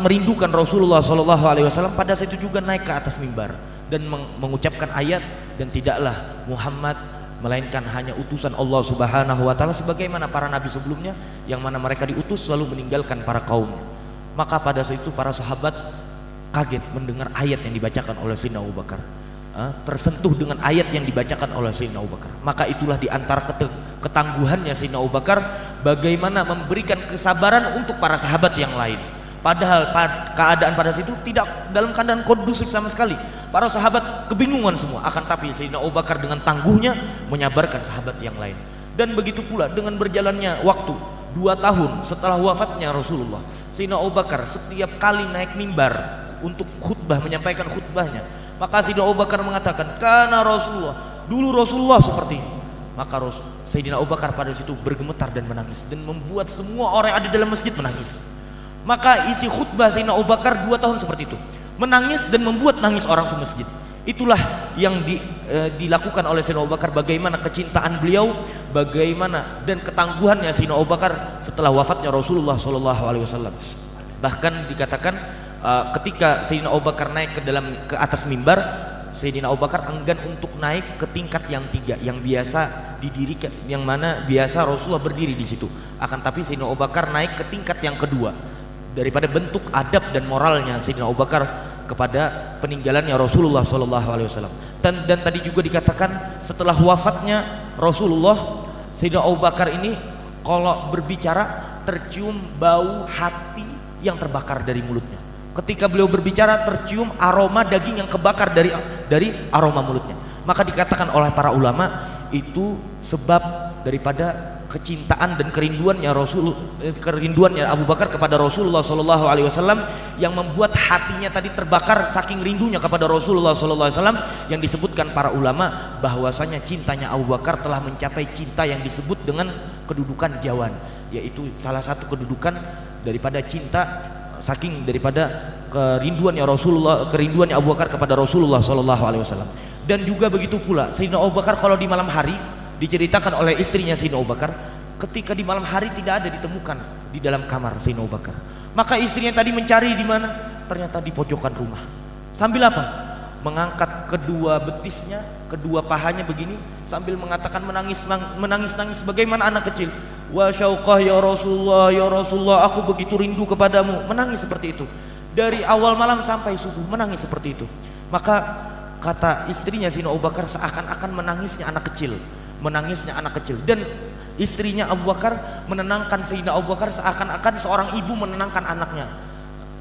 merindukan Rasulullah SAW. Pada situ juga naik ke atas mimbar dan mengucapkan ayat, dan tidaklah Muhammad melainkan hanya utusan Allah Subhanahu wa taala, sebagaimana para nabi sebelumnya yang mana mereka diutus selalu meninggalkan para kaumnya. Maka pada saat itu para sahabat kaget mendengar ayat yang dibacakan oleh Sayyidina Abu Bakar, tersentuh dengan ayat yang dibacakan oleh Sayyidina Abu Bakar. Maka itulah diantara ketangguhannya Sayyidina Abu Bakar, bagaimana memberikan kesabaran untuk para sahabat yang lain. Padahal keadaan pada situ tidak dalam keadaan kondusif sama sekali. Para sahabat kebingungan semua, akan tapi Sayyidina Abu Bakar dengan tangguhnya menyabarkan sahabat yang lain. Dan begitu pula dengan berjalannya waktu 2 tahun setelah wafatnya Rasulullah, Sayyidina Abu Bakar setiap kali naik mimbar untuk khutbah, menyampaikan khutbahnya, maka Sayyidina Abu Bakar mengatakan, "Kana Rasulullah, dulu Rasulullah seperti ini." Maka Sayyidina Abu Bakar pada situ bergemetar dan menangis, dan membuat semua orang yang ada dalam masjid menangis. Maka isi khutbah Sayyidina Abu Bakar 2 tahun seperti itu, menangis dan membuat nangis orang semasjid. Itulah yang dilakukan oleh Sayyidina Abu Bakar, bagaimana kecintaan beliau, bagaimana dan ketangguhannya Sayyidina Abu Bakar setelah wafatnya Rasulullah SAW. Bahkan dikatakan ketika Sayyidina Abu Bakar naik ke atas mimbar, Sayyidina Abu Bakar enggan untuk naik ke tingkat yang 3 yang biasa didirikan, yang mana biasa Rasulullah berdiri di situ. Akan tapi Sayyidina Abu Bakar naik ke tingkat yang kedua daripada bentuk adab dan moralnya Sayyidina Abu Bakar kepada peninggalannya Rasulullah SAW. Dan tadi juga dikatakan setelah wafatnya Rasulullah, Sayyidina Abu Bakar ini kalau berbicara tercium bau hati yang terbakar dari mulutnya. Ketika beliau berbicara tercium aroma daging yang kebakar dari aroma mulutnya. Maka dikatakan oleh para ulama itu sebab daripada kecintaan dan kerinduannya Abu Bakar kepada Rasulullah SAW yang membuat hatinya tadi terbakar saking rindunya kepada Rasulullah SAW, yang disebutkan para ulama bahwasanya cintanya Abu Bakar telah mencapai cinta yang disebut dengan kedudukan jawan, yaitu salah satu kedudukan daripada cinta saking daripada kerinduannya Abu Bakar kepada Rasulullah SAW. Dan juga begitu pula Sayyidina Abu Bakar kalau di malam hari, diceritakan oleh istrinya Sayyidina Abu Bakar, ketika di malam hari tidak ada ditemukan di dalam kamar Sayyidina Abu Bakar, maka istrinya tadi mencari di mana, ternyata di pojokan rumah. Sambil apa? Mengangkat kedua betisnya, kedua pahanya begini, sambil mengatakan menangis bagaimana anak kecil. Wa syauqah ya Rasulullah, aku begitu rindu kepadamu. Menangis seperti itu. Dari awal malam sampai subuh menangis seperti itu. Maka kata istrinya Sayyidina Abu Bakar seakan-akan menangisnya anak kecil. Dan istrinya Abu Bakar menenangkan Sayyidina Abu Bakar seakan-akan seorang ibu menenangkan anaknya.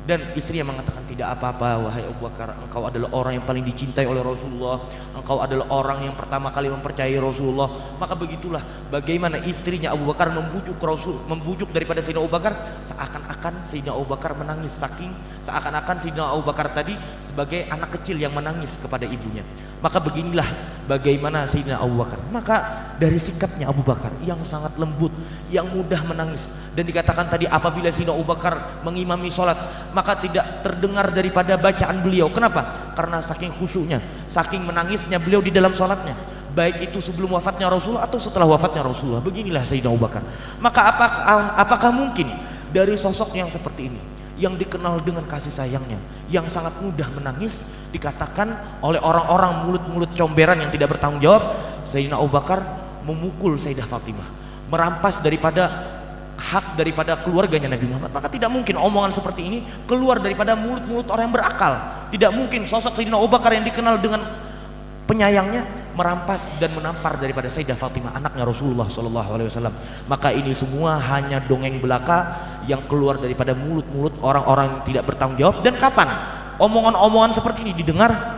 Dan istrinya mengatakan, tidak apa-apa wahai Abu Bakar, engkau adalah orang yang paling dicintai oleh Rasulullah, engkau adalah orang yang pertama kali mempercayai Rasulullah. Maka begitulah bagaimana istrinya Abu Bakar membujuk daripada Sayyidina Abu Bakar, seakan-akan Sayyidina Abu Bakar menangis, seakan-akan Sayyidina Abu Bakar tadi sebagai anak kecil yang menangis kepada ibunya. Maka beginilah bagaimana Sayyidina Abu Bakar. Maka dari sikapnya Abu Bakar yang sangat lembut, yang mudah menangis, dan dikatakan tadi apabila Sayyidina Abu Bakar mengimami sholat, maka tidak terdengar daripada bacaan beliau. Kenapa? Karena saking khusyuknya, saking menangisnya beliau di dalam sholatnya, baik itu sebelum wafatnya Rasulullah atau setelah wafatnya Rasulullah. Beginilah Sayyidina Abu Bakar. Maka apakah mungkin dari sosok yang seperti ini, yang dikenal dengan kasih sayangnya, yang sangat mudah menangis, dikatakan oleh orang-orang mulut-mulut comberan yang tidak bertanggung jawab, Sayyidina Abu Bakar memukul Sayyidah Fatimah, merampas daripada hak daripada keluarganya Nabi Muhammad. Maka tidak mungkin omongan seperti ini keluar daripada mulut-mulut orang yang berakal. Tidak mungkin sosok Sayyidina Abu Bakar yang dikenal dengan penyayangnya merampas dan menampar daripada Sayyidah Fatimah, anaknya Rasulullah SAW. Maka ini semua hanya dongeng belaka yang keluar daripada mulut-mulut orang-orang yang tidak bertanggung jawab. Dan kapan omongan-omongan seperti ini didengar?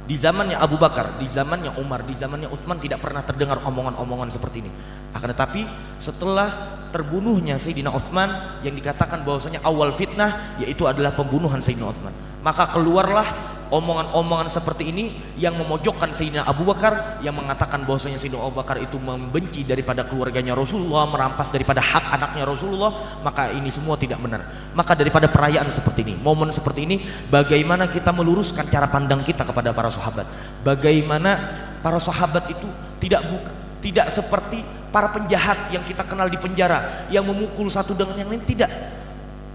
Di zamannya Abu Bakar, di zamannya Umar, di zamannya Utsman tidak pernah terdengar omongan-omongan seperti ini. Akan tetapi setelah terbunuhnya Sayyidina Utsman, yang dikatakan bahwasanya awal fitnah yaitu adalah pembunuhan Sayyidina Utsman, maka keluarlah omongan-omongan seperti ini yang memojokkan Sayyidina Abu Bakar, yang mengatakan bahwasanya Sayyidina Abu Bakar itu membenci daripada keluarganya Rasulullah, merampas daripada hak anaknya Rasulullah. Maka ini semua tidak benar. Maka daripada perayaan seperti ini, momen seperti ini, bagaimana kita meluruskan cara pandang kita kepada para sahabat, bagaimana para sahabat itu tidak seperti para penjahat yang kita kenal di penjara, yang memukul satu dengan yang lain. Tidak.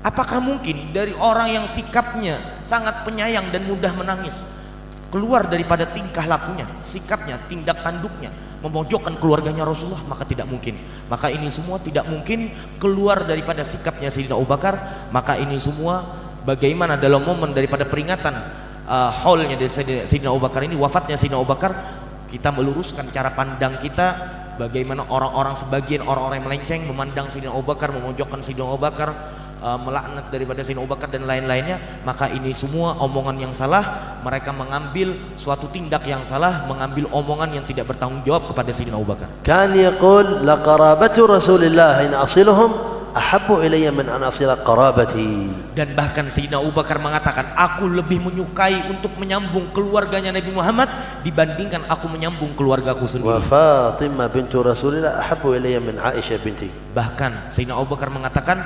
Apakah mungkin dari orang yang sikapnya sangat penyayang dan mudah menangis, keluar daripada tingkah lakunya, sikapnya, tindak tanduknya memojokkan keluarganya Rasulullah? Maka tidak mungkin. Maka ini semua tidak mungkin keluar daripada sikapnya Sayyidina Abu Bakar. Maka ini semua bagaimana dalam momen daripada peringatan haulnya dari Sayyidina Abu Bakar ini, wafatnya Sayyidina Abu Bakar, kita meluruskan cara pandang kita. Bagaimana sebagian orang-orang yang melenceng memandang Sayyidina Abu Bakar, memojokkan Sayyidina Abu Bakar, melaknat daripada Sayyidina Abu Bakar dan lain-lainnya, maka ini semua omongan yang salah. Mereka mengambil suatu tindak yang salah, mengambil omongan yang tidak bertanggung jawab kepada Sayyidina Abu Bakar. Kan yaqul la qarabatu Rasulillah in asiluhum ahabbu ilayya min an asila qarabati. Dan bahkan Sayyidina Abu Bakar mengatakan, aku lebih menyukai untuk menyambung keluarganya Nabi Muhammad dibandingkan aku menyambung keluargaku sendiri. Wa Fatimah bintu Rasulillah ahabbu ilayya min Aisyah binti. Bahkan Sayyidina Abu Bakar mengatakan,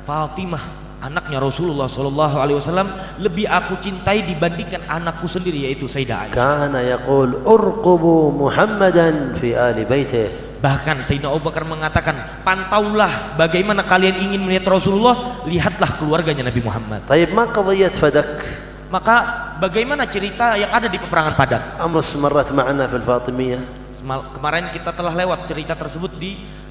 Fatimah anaknya Rasulullah SAW lebih aku cintai dibandingkan anakku sendiri, yaitu Sayyidah Aisyah. Kana yaqul urqubu Muhammadan fi ali baitihi. Bahkan Sayyidina Abu Bakar mengatakan, pantaulah bagaimana kalian ingin melihat Rasulullah, lihatlah keluarganya Nabi Muhammad. Tayyib ma qadiyat Fadak. Maka bagaimana cerita yang ada di peperangan Fadak? Amrs marrat ma'ana fil Fatimiyah. Kemarin kita telah lewat cerita tersebut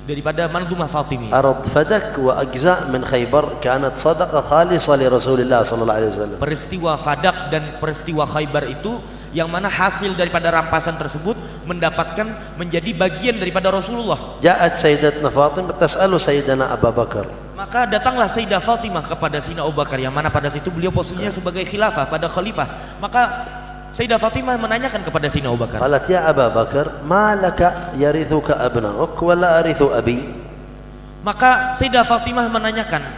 daripada Manzumah Fatimiyah. Arad Fadak wa ajza' min Khaybar kanat sadaqah khalisah li Rasulillah sallallahu alaihi wasallam. Peristiwa Fadak dan peristiwa Khaybar itu yang mana hasil daripada rampasan tersebut mendapatkan menjadi bagian daripada Rasulullah. Ja'at Sayyidatna Fatimah tas'alu Sayyidina Abu Bakar. Maka datanglah Sayyidah Fatimah kepada Sayyidina Abu Bakar, yang mana pada situ beliau posisinya sebagai khilafah pada khalifah. Maka Sayyidah Fatimah menanyakan kepada Sayyidina Abu Bakar, qalat ya Abu Bakar ma laka yarithuka abna'uk wa la arithu abi. Maka Sayyidah Fatimah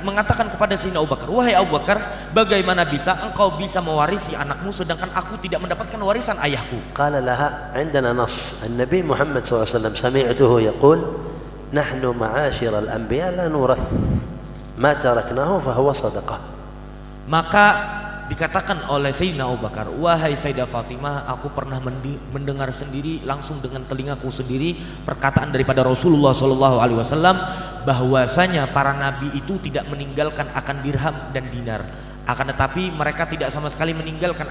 mengatakan kepada Sayyidina Abu Bakar, wahai Abu Bakar, bagaimana bisa engkau bisa mewarisi anakmu sedangkan aku tidak mendapatkan warisan ayahku? Qala laha 'indana nas an-nabi Muhammad sallallahu alaihi wasallam sami'tuhu yaqul nahnu ma'asyiral anbiya la nurath ma taraknahu fa huwa sadaqah. Maka dikatakan oleh Sayyidina Abu Bakar, wahai Sayyidah Fatimah, aku pernah mendengar sendiri langsung dengan telingaku sendiri perkataan daripada Rasulullah SAW bahwasanya para nabi itu tidak meninggalkan akan dirham dan dinar, akan tetapi mereka tidak sama sekali meninggalkan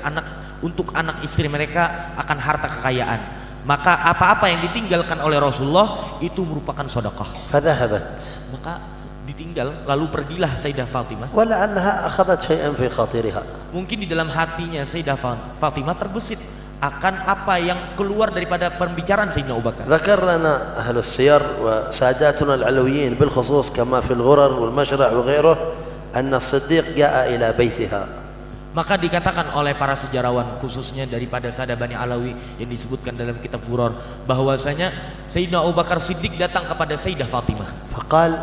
untuk anak istri mereka akan harta kekayaan. Maka apa-apa yang ditinggalkan oleh Rasulullah itu merupakan sedekah. Fadhahabat. Maka ditinggal, lalu pergilah Sayyidah Fatimah. Wala'allaha akhadhat syai'an fi khatiriha. Mungkin di dalam hatinya Sayyidah Fatimah terbesit akan apa yang keluar daripada pembicaraan Sayyidina Abu Bakar. Dzakar lana ahlus siyar wa sadatuna al-alawiyyin bil khusus kama fil ghurar wal mashra' wa ghairuh anna as-siddiq ja'a ila baitiha. Maka dikatakan oleh para sejarawan khususnya daripada Sadah Bani Alawi yang disebutkan dalam kitab Ghurar bahwasanya Sayyidina Abu Bakar Siddiq datang kepada Sayyidah Fatimah. Faqal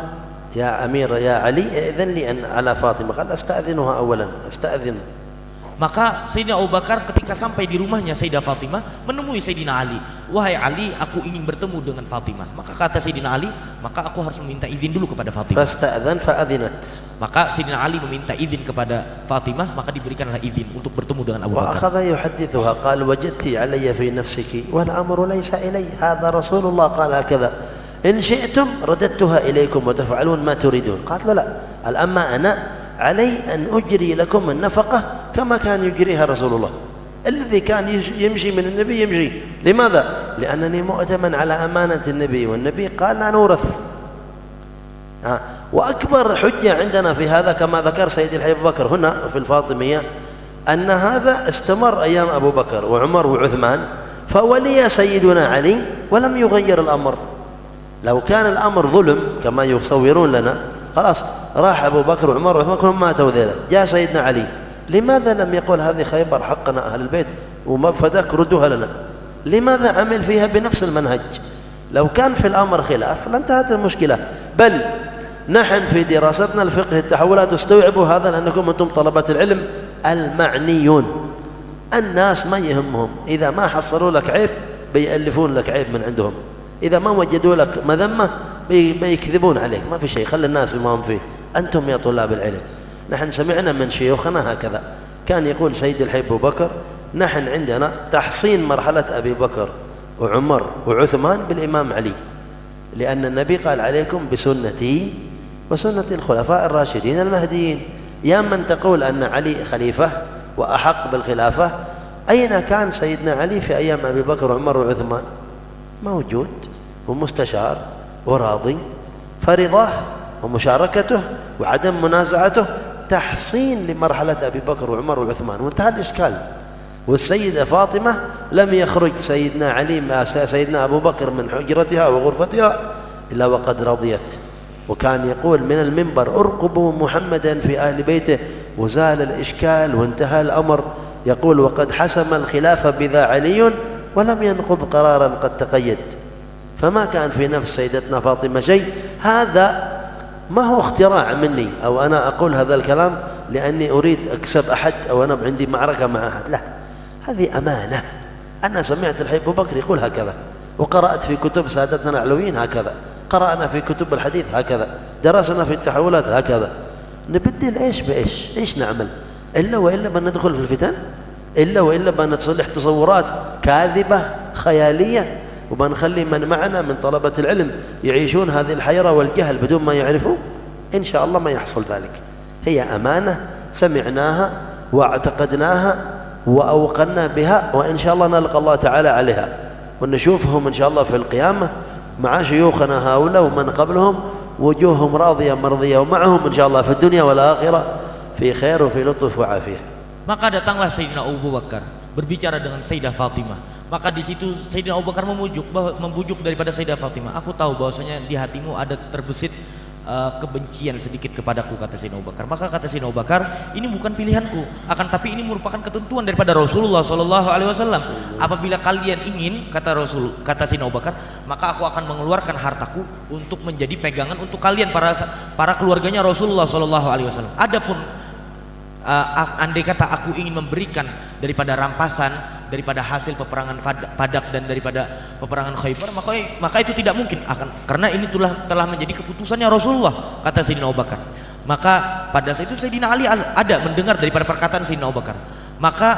ya Amir ya Ali idzan li an ala Fatimah. Qala asta'dhinuha awalan asta'dhin. Maka Sayyidina Abu Bakar ketika sampai di rumahnya Sayyidah Fatimah menemui Sayyidina Ali. Wahai Ali, aku ingin bertemu dengan Fatimah. Maka kata Sayyidina Ali, maka aku harus meminta izin dulu kepada Fatimah. Fasta'dzan fa'adzinat. Maka Sayyidina Ali meminta izin kepada Fatimah, maka diberikanlah izin untuk bertemu dengan Abu Bakar. Wa akhadha yuhaddithuha qala wajadti alayya fi nafsiki wal amru laysa ilay. Hadha Rasulullah qala hakadha. In syi'tum radadtuha ilaykum wa taf'alun ma turidun. Qala la. Al-amma ana علي أن أجري لكم النفقة كما كان يجريها رسول الله الذي كان يمشي من النبي يمشي. لماذا؟ لأنني مؤتمن على أمانة النبي والنبي قال لا نورث. وأكبر حجة عندنا في هذا كما ذكر سيد الحي أبو بكر هنا في الفاطمية أن هذا استمر أيام أبو بكر وعمر وعثمان فولي سيدنا علي ولم يغير الأمر. لو كان الأمر ظلم كما يصورون لنا خلاص راح أبو بكر وعمر وعثمان كلهم ماتوا ذيلا. جاء سيدنا علي لماذا لم يقول هذه خيبر حقنا أهل البيت وفداك ردوها لنا؟ لماذا عمل فيها بنفس المنهج؟ لو كان في الأمر خلاف لانتهت المشكلة. بل نحن في دراستنا الفقه التحولات استوعبوا هذا لأنكم أنتم طلبة العلم المعنيون. الناس ما يهمهم إذا ما حصلوا لك عيب بيألفون لك عيب من عندهم، إذا ما وجدوا لك مذمة بيكذبون عليك. ما في شيء، خلي الناس ما هم فيه. أنتم يا طلاب العلم، نحن سمعنا من شيوخنا هكذا كان يقول سيد الحي أبو بكر نحن عندنا تحصين مرحلة أبي بكر وعمر وعثمان بالإمام علي، لأن النبي قال عليكم بسنتي وسنة الخلفاء الراشدين المهديين. يا من تقول أن علي خليفة وأحق بالخلافة، أين كان سيدنا علي في أيام أبي بكر وعمر وعثمان؟ موجود ومستشار وراضي، فرضاه ومشاركته وعدم منازعته تحصين لمرحلة أبي بكر وعمر وعثمان وانتهى الإشكال. والسيدة فاطمة لم يخرج سيدنا علي مع سيدنا أبو بكر من حجرتها وغرفتها إلا وقد رضيت وكان يقول من المنبر ارقبوا محمدا في أهل بيته، وزال الإشكال وانتهى الأمر. يقول وقد حسم الخلافة بذا علي ولم ينقض قرارا قد تقيد. فما كان في نفس سيدتنا فاطمة شيء. هذا ما هو اختراع مني أو أنا أقول هذا الكلام لأني أريد أكسب أحد أو أنا عندي معركة مع أحد، لا، هذه أمانة. أنا سمعت الحبيب أبو بكر يقول هكذا، وقرأت في كتب سادتنا العلويين هكذا، قرأنا في كتب الحديث هكذا، درسنا في التحولات هكذا. نبدل إيش بإيش؟ إيش نعمل؟ إلا وإلا بندخل في الفتن، إلا وإلا بنصلح تصورات كاذبة خيالية، وبنخلي من معنا من طلبة العلم يعيشون هذه الحيرة والجهل بدون ما يعرفوا. إن شاء الله ما يحصل ذلك. هي أمانة سمعناها واعتقدناها وأوقنا بها، وإن شاء الله نلقى الله تعالى عليها، ونشوفهم إن شاء الله في القيامة مع شيوخنا هؤلاء ومن قبلهم وجوههم راضية مرضية، ومعهم إن شاء الله في الدنيا والآخرة في خير وفي لطف وعافية. Maka datanglah Sayyidina Abu Bakar berbicara dengan Sayyidah Fatimah. Maka di situ Sayyidina Abu Bakar membujuk daripada Sayyidah Fatimah. Aku tahu bahwasanya di hatimu ada terbesit kebencian sedikit kepadaku, kata Sayyidina Abu Bakar. Maka kata Sayyidina Abu Bakar, ini bukan pilihanku, akan tapi ini merupakan ketentuan daripada Rasulullah Shallallahu Alaihi Wasallam. Apabila kalian ingin, kata Sayyidina Abu Bakar, maka aku akan mengeluarkan hartaku untuk menjadi pegangan untuk kalian para keluarganya Rasulullah Shallallahu Alaihi Wasallam. Adapun andai kata aku ingin memberikan daripada rampasan, daripada hasil peperangan Fadak dan daripada peperangan Khaybar, maka itu tidak mungkin, karena ini telah menjadi keputusannya Rasulullah, kata Sayyidina Abu Bakar. Maka pada saat itu Sayyidina Ali ada mendengar daripada perkataan Sayyidina Abu Bakar. Maka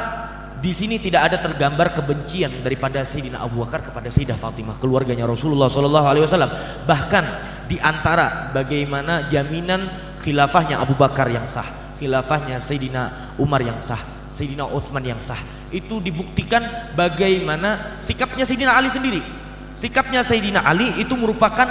di sini tidak ada tergambar kebencian daripada Sayyidina Abu Bakar kepada Sayyidah Fatimah, keluarganya Rasulullah Shallallahu Alaihi Wasallam. Bahkan di antara bagaimana jaminan khilafahnya Abu Bakar yang sah, khilafahnya Sayyidina Umar yang sah, Sayyidina Utsman yang sah, itu dibuktikan bagaimana sikapnya Sayyidina Ali sendiri. Sikapnya Sayyidina Ali itu merupakan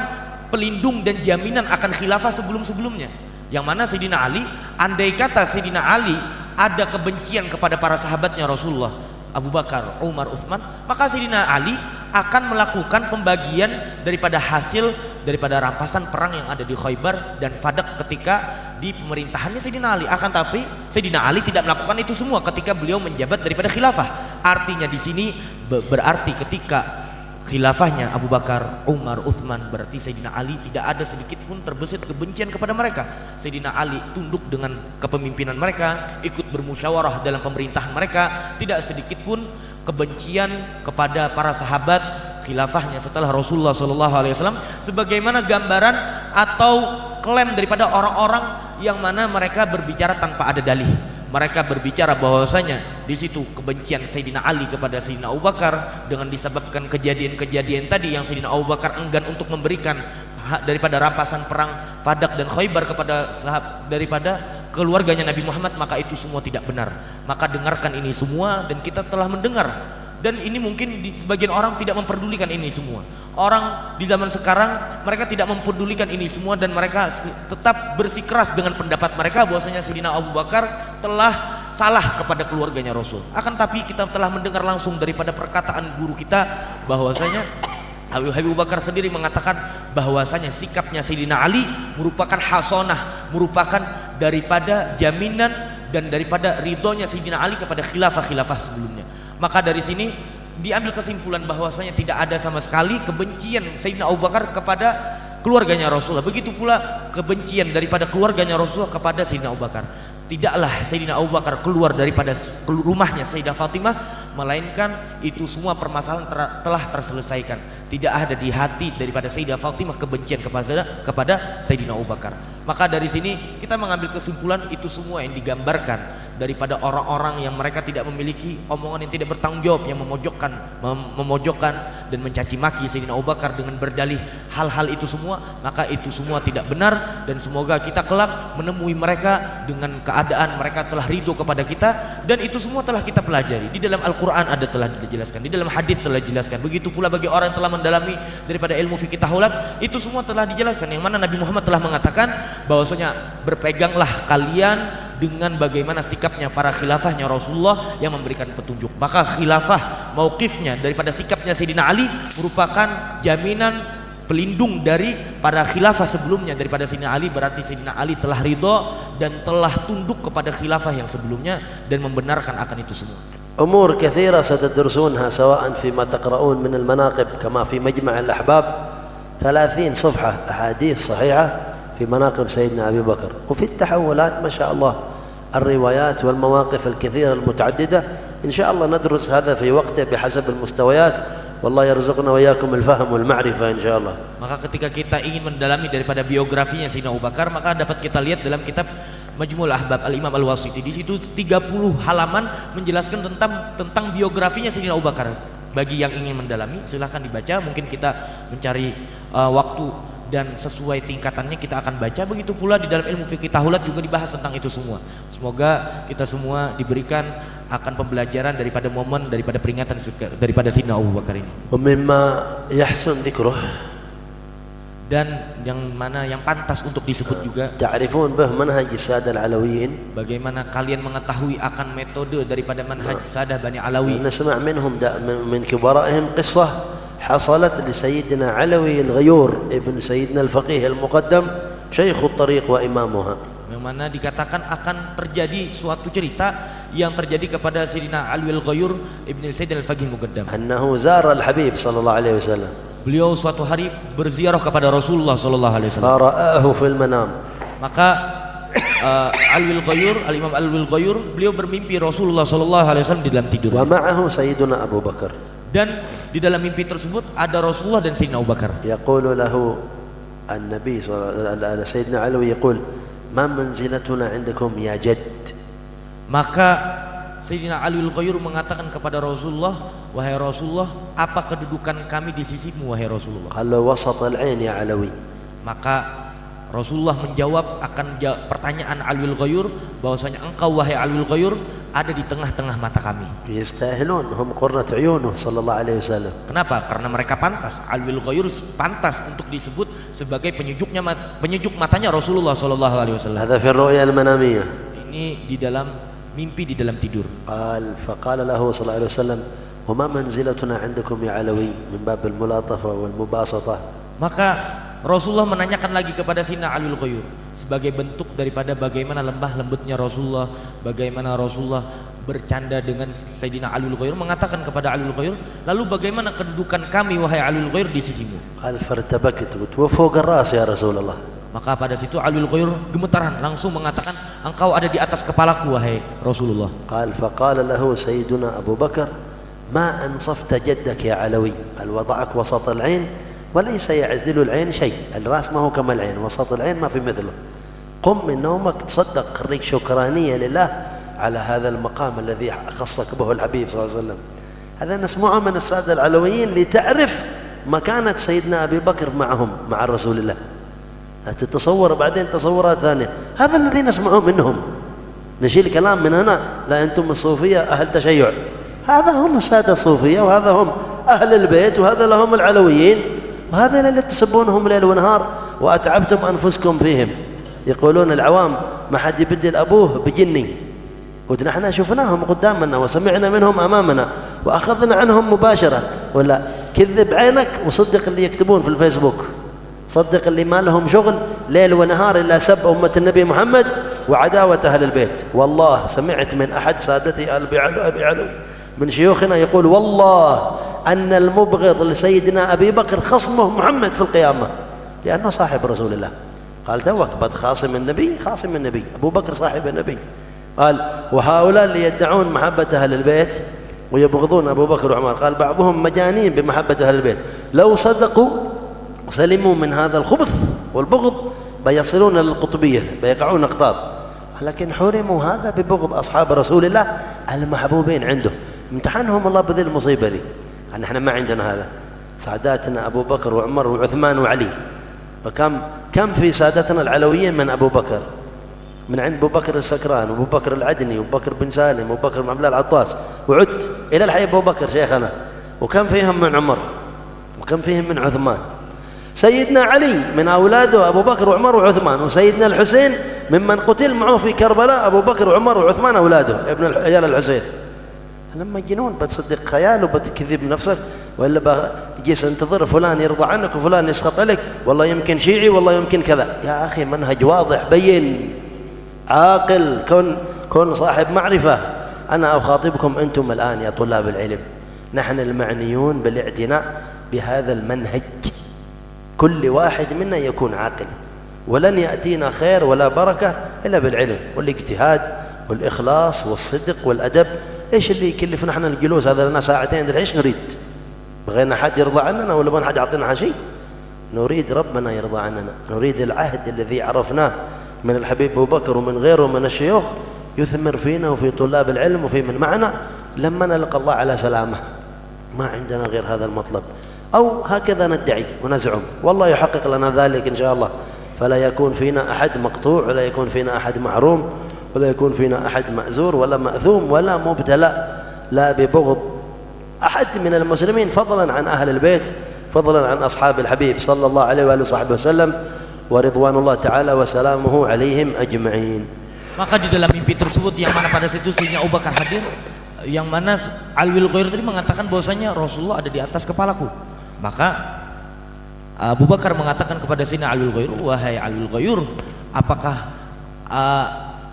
pelindung dan jaminan akan khilafah sebelum-sebelumnya. Yang mana Sayyidina Ali, andai kata Sayyidina Ali ada kebencian kepada para sahabatnya Rasulullah, Abu Bakar, Umar, Utsman, maka Sayyidina Ali akan melakukan pembagian daripada hasil daripada rampasan perang yang ada di Khaybar dan Fadak ketika di pemerintahannya Sayyidina Ali. Akan tapi Sayyidina Ali tidak melakukan itu semua ketika beliau menjabat daripada khilafah. Artinya di sini berarti ketika khilafahnya Abu Bakar, Umar, Utsman, berarti Sayyidina Ali tidak ada sedikit pun terbesit kebencian kepada mereka. Sayyidina Ali tunduk dengan kepemimpinan mereka, ikut bermusyawarah dalam pemerintahan mereka, tidak sedikit pun kebencian kepada para sahabat khilafahnya setelah Rasulullah SAW, sebagaimana gambaran atau klaim daripada orang-orang yang mana mereka berbicara tanpa ada dalih. Mereka berbicara bahwasanya di situ kebencian Sayyidina Ali kepada Sayyidina Abu Bakar dengan disebabkan kejadian-kejadian tadi yang Sayyidina Abu Bakar enggan untuk memberikan hak daripada rampasan perang Fadak dan Khaybar kepada daripada keluarganya Nabi Muhammad, maka itu semua tidak benar. Maka dengarkan ini semua, dan kita telah mendengar, dan ini mungkin sebagian orang tidak memperdulikan ini semua. Orang di zaman sekarang mereka tidak memperdulikan ini semua, dan mereka tetap bersikeras dengan pendapat mereka bahwasanya Sayyidina Abu Bakar telah salah kepada keluarganya Rasul. Akan tapi kita telah mendengar langsung daripada perkataan guru kita bahwasanya Habib Abu Bakar sendiri mengatakan bahwasanya sikapnya Sayyidina Ali merupakan hasonah, merupakan daripada jaminan dan daripada ridhonya Sayyidina Ali kepada khilafah-khilafah sebelumnya. Maka dari sini diambil kesimpulan bahwasanya tidak ada sama sekali kebencian Sayyidina Abu Bakar kepada keluarganya Rasulullah. Begitu pula kebencian daripada keluarganya Rasulullah kepada Sayyidina Abu Bakar. Tidaklah Sayyidina Abu Bakar keluar daripada rumahnya Sayyidah Fatimah, melainkan itu semua permasalahan telah terselesaikan. Tidak ada di hati daripada Sayyidah Fatimah kebencian kepada Sayyidina Abu Bakar. Maka dari sini kita mengambil kesimpulan itu semua yang digambarkan daripada orang-orang yang mereka tidak memiliki omongan yang tidak bertanggung jawab, yang memojokkan dan mencaci maki Sayyidina Abu Bakar dengan berdalih hal-hal itu semua, maka itu semua tidak benar. Dan semoga kita kelak menemui mereka dengan keadaan mereka telah ridho kepada kita, dan itu semua telah kita pelajari di dalam Al-Quran, ada telah dijelaskan, di dalam hadis telah dijelaskan. Begitu pula bagi orang yang telah mendalami daripada ilmu fikih tahulat, itu semua telah dijelaskan, yang mana Nabi Muhammad telah mengatakan bahwasanya berpeganglah kalian dengan bagaimana sikapnya para khilafahnya Rasulullah yang memberikan petunjuk. Maka khilafah mauqifnya daripada sikapnya Sayyidina Ali merupakan jaminan pelindung dari para khilafah sebelumnya daripada Sayyidina Ali, berarti Sayyidina Ali telah ridho dan telah tunduk kepada khilafah yang sebelumnya dan membenarkan akan itu semua. أمور كثيرة ستدرسونها سواء فيما تقرؤون من المناقب كما في مجمع الأحباب 30 صفحة أحاديث صحيحة في مناقب سيدنا أبي بكر، وفي التحولات ما شاء الله الروايات والمواقف الكثيرة المتعددة. إن شاء الله ندرس هذا في وقته بحسب المستويات. والله يرزقنا وإياكم الفهم والمعرفة إن شاء الله. Maka ketika kita ingin mendalami daripada biografinya Sayyidina Abu Bakar, maka dapat kita lihat dalam kitab Majmu'ul Ahbab Al-Imam Al-Wasiti. Di situ 30 halaman menjelaskan tentang biografinya Sayyidina Abu Bakar. Bagi yang ingin mendalami silahkan dibaca. Mungkin kita mencari waktu dan sesuai tingkatannya kita akan baca. Begitu pula di dalam ilmu fikih tahulat juga dibahas tentang itu semua. Semoga kita semua diberikan akan pembelajaran daripada momen, daripada peringatan daripada Sayyidina Abu Bakar ini. ومما يحسن ذكره, dan yang mana yang pantas untuk disebut juga, تعرفون به منهج السادة العلويين. bagaimana kalian mengetahui akan metode daripada manhaj Sadah Bani Alawi. نسمع منهم من كبرائهم قصة حصلت لسيدنا علوي الغيور ابن سيدنا الفقيه المقدم شيخ الطريق وإمامها. Yang mana dikatakan akan terjadi suatu cerita yang terjadi kepada Sayyidina Ali Al-Ghayur Ibn Sayyid Al-Faqih Muqaddam. أنه زار الحبيب صلى الله عليه وسلم. Beliau suatu hari berziarah kepada Rasulullah sallallahu alaihi wasallam. فرآه في المنام. Maka Ali Al-Ghayur, Al-Imam Ali Al-Ghayur, beliau bermimpi Rasulullah sallallahu alaihi wasallam di dalam tidur. ومعه سيدنا أبو بكر. Dan di dalam mimpi tersebut ada Rasulullah dan Sayyidina Abu Bakar. يقول له النبي سيدنا علوي يقول ما منزلتنا عندكم يا جد. Maka Sayyidina Ali Al-Ghayur mengatakan kepada Rasulullah, wahai Rasulullah, apa kedudukan kami di sisimu wahai Rasulullah? قال له وسط العين يا علوي. Maka Rasulullah menjawab akan pertanyaan Ali Al-Ghayur bahwasanya engkau wahai Ali Al-Ghayur ada di tengah-tengah mata kami. يستاهلون هم قرة عيونه صلى الله عليه وسلم. Kenapa? Karena mereka pantas. Ali Al-Ghayur pantas untuk disebut sebagai penyejuk matanya Rasulullah sallallahu alaihi wasallam. هذا في الرؤيا المنامية. Ini di dalam mimpi, di dalam tidur. فقال له صلى الله عليه وسلم وما منزلتنا عندكم يا علوي من باب الملاطفة والمباسطة. Maka Rasulullah menanyakan lagi kepada Sayyidina Ali Al-Ghayur sebagai bentuk daripada bagaimana lembah lembutnya Rasulullah, bagaimana Rasulullah bercanda dengan Sayyidina Ali Al-Ghayur, mengatakan kepada Ali Al-Ghayur, lalu bagaimana kedudukan kami wahai Ali Al-Ghayur di sisimu? قال فارتبكت وفوق الراس يا رسول الله. Maka pada situ Ali Al-Ghayur gemetaran, langsung mengatakan, engkau ada di atas kepalaku wahai Rasulullah. قال فقال له سيدنا أبو بكر ما أنصفت جدك يا علوي. قال وضعك وسط العين وليس يعدل العين شيء. الراس ما هو كما العين، وسط العين ما في مثله. قم من نومك تصدق، خريك شكرانية لله على هذا المقام الذي خصك به الحبيب صلى الله عليه وسلم. هذا نسمعه من السادة العلويين لتعرف مكانة سيدنا أبي بكر معهم مع رسول الله. تتصور بعدين تصورات ثانية. هذا الذي نسمعه منهم. نشيل كلام من هنا، لا أنتم الصوفية أهل تشيع. هذا هم السادة الصوفية، وهذا هم أهل البيت، وهذا لهم العلويين، وهذا اللي تسبونهم ليل ونهار وأتعبتم أنفسكم فيهم. يقولون العوام ما حد يبدل أبوه بجني. قلت نحن شفناهم قدامنا وسمعنا منهم أمامنا وأخذنا عنهم مباشرة. ولا كذب عينك وصدق اللي يكتبون في الفيسبوك، صدق اللي ما لهم شغل ليل ونهار إلا سب أمة النبي محمد وعداوة أهل البيت. والله سمعت من أحد سادتي أبي علو من شيوخنا يقول والله أن المبغض لسيدنا أبي بكر خصمه محمد في القيامة لأنه صاحب رسول الله. قال توك بد خاصم النبي، خاصم النبي أبو بكر صاحب النبي. قال وهؤلاء اللي يدعون محبة أهل البيت ويبغضون أبو بكر وعمر، قال بعضهم مجانين بمحبة أهل البيت، لو صدقوا سلموا من هذا الخبث والبغض بيصلون للقطبية، بيقعون أقطاب، لكن حرموا هذا ببغض أصحاب رسول الله المحبوبين عنده. امتحنهم الله بذي المصيبة ذي. نحن ما عندنا هذا. ساداتنا أبو بكر وعمر وعثمان وعلي، كم في سادتنا العلويين من أبو بكر، من عند أبو بكر السكران وأبو بكر العدني وأبو بكر بن سالم وأبو بكر بن عبد الله العطاس، وعد إلى الحي أبو بكر شيخنا، وكم فيهم من عمر، وكم فيهم من عثمان. سيدنا علي من أولاده أبو بكر وعمر وعثمان، وسيدنا الحسين ممن قتل معه في كربلاء أبو بكر وعمر وعثمان أولاده ابن عيال الحسين. لما يجنون بتصدق خيال وبتكذب نفسك وإلا جيس انتظر فلان يرضى عنك وفلان يسخط لك، والله يمكن شيعي والله يمكن كذا. يا أخي منهج واضح بين، عاقل، كن صاحب معرفة. أنا أخاطبكم أنتم الآن يا طلاب العلم، نحن المعنيون بالاعتناء بهذا المنهج، كل واحد منا يكون عاقل، ولن يأتينا خير ولا بركة إلا بالعلم والاجتهاد والإخلاص والصدق والأدب. إيش اللي يكلفنا نحن الجلوس هذا لنا ساعتين؟ إيش نريد؟ بغينا حد يرضى عننا ولا بغينا حد يعطينا شيء؟ نريد ربنا يرضى عننا، نريد العهد الذي عرفناه من الحبيب أبو بكر ومن غيره من الشيوخ يثمر فينا وفي طلاب العلم وفي من معنا لما نلقى الله على سلامة. ما عندنا غير هذا المطلب، أو هكذا ندعي ونزعم، والله يحقق لنا ذلك إن شاء الله. فلا يكون فينا أحد مقطوع، ولا يكون فينا أحد محروم، ولا يكون فينا أحد مأزور ولا مأثوم ولا مبتلى، لا ببغض أحد من المسلمين، فضلا عن أهل البيت، فضلا عن أصحاب الحبيب صلى الله عليه وآله وصحبه وسلم، ورضوان الله تعالى وسلامه عليهم أجمعين. Maka di dalam mimpi tersebut yang mana pada situ Sayyidina Abu Bakar hadir, yang mana Alwil Ghair tadi mengatakan bahwasanya Rasulullah ada di atas kepalaku. Maka Abu Bakar mengatakan kepada Sayyidina Alwil Ghair, wahai Alwil Ghair, apakah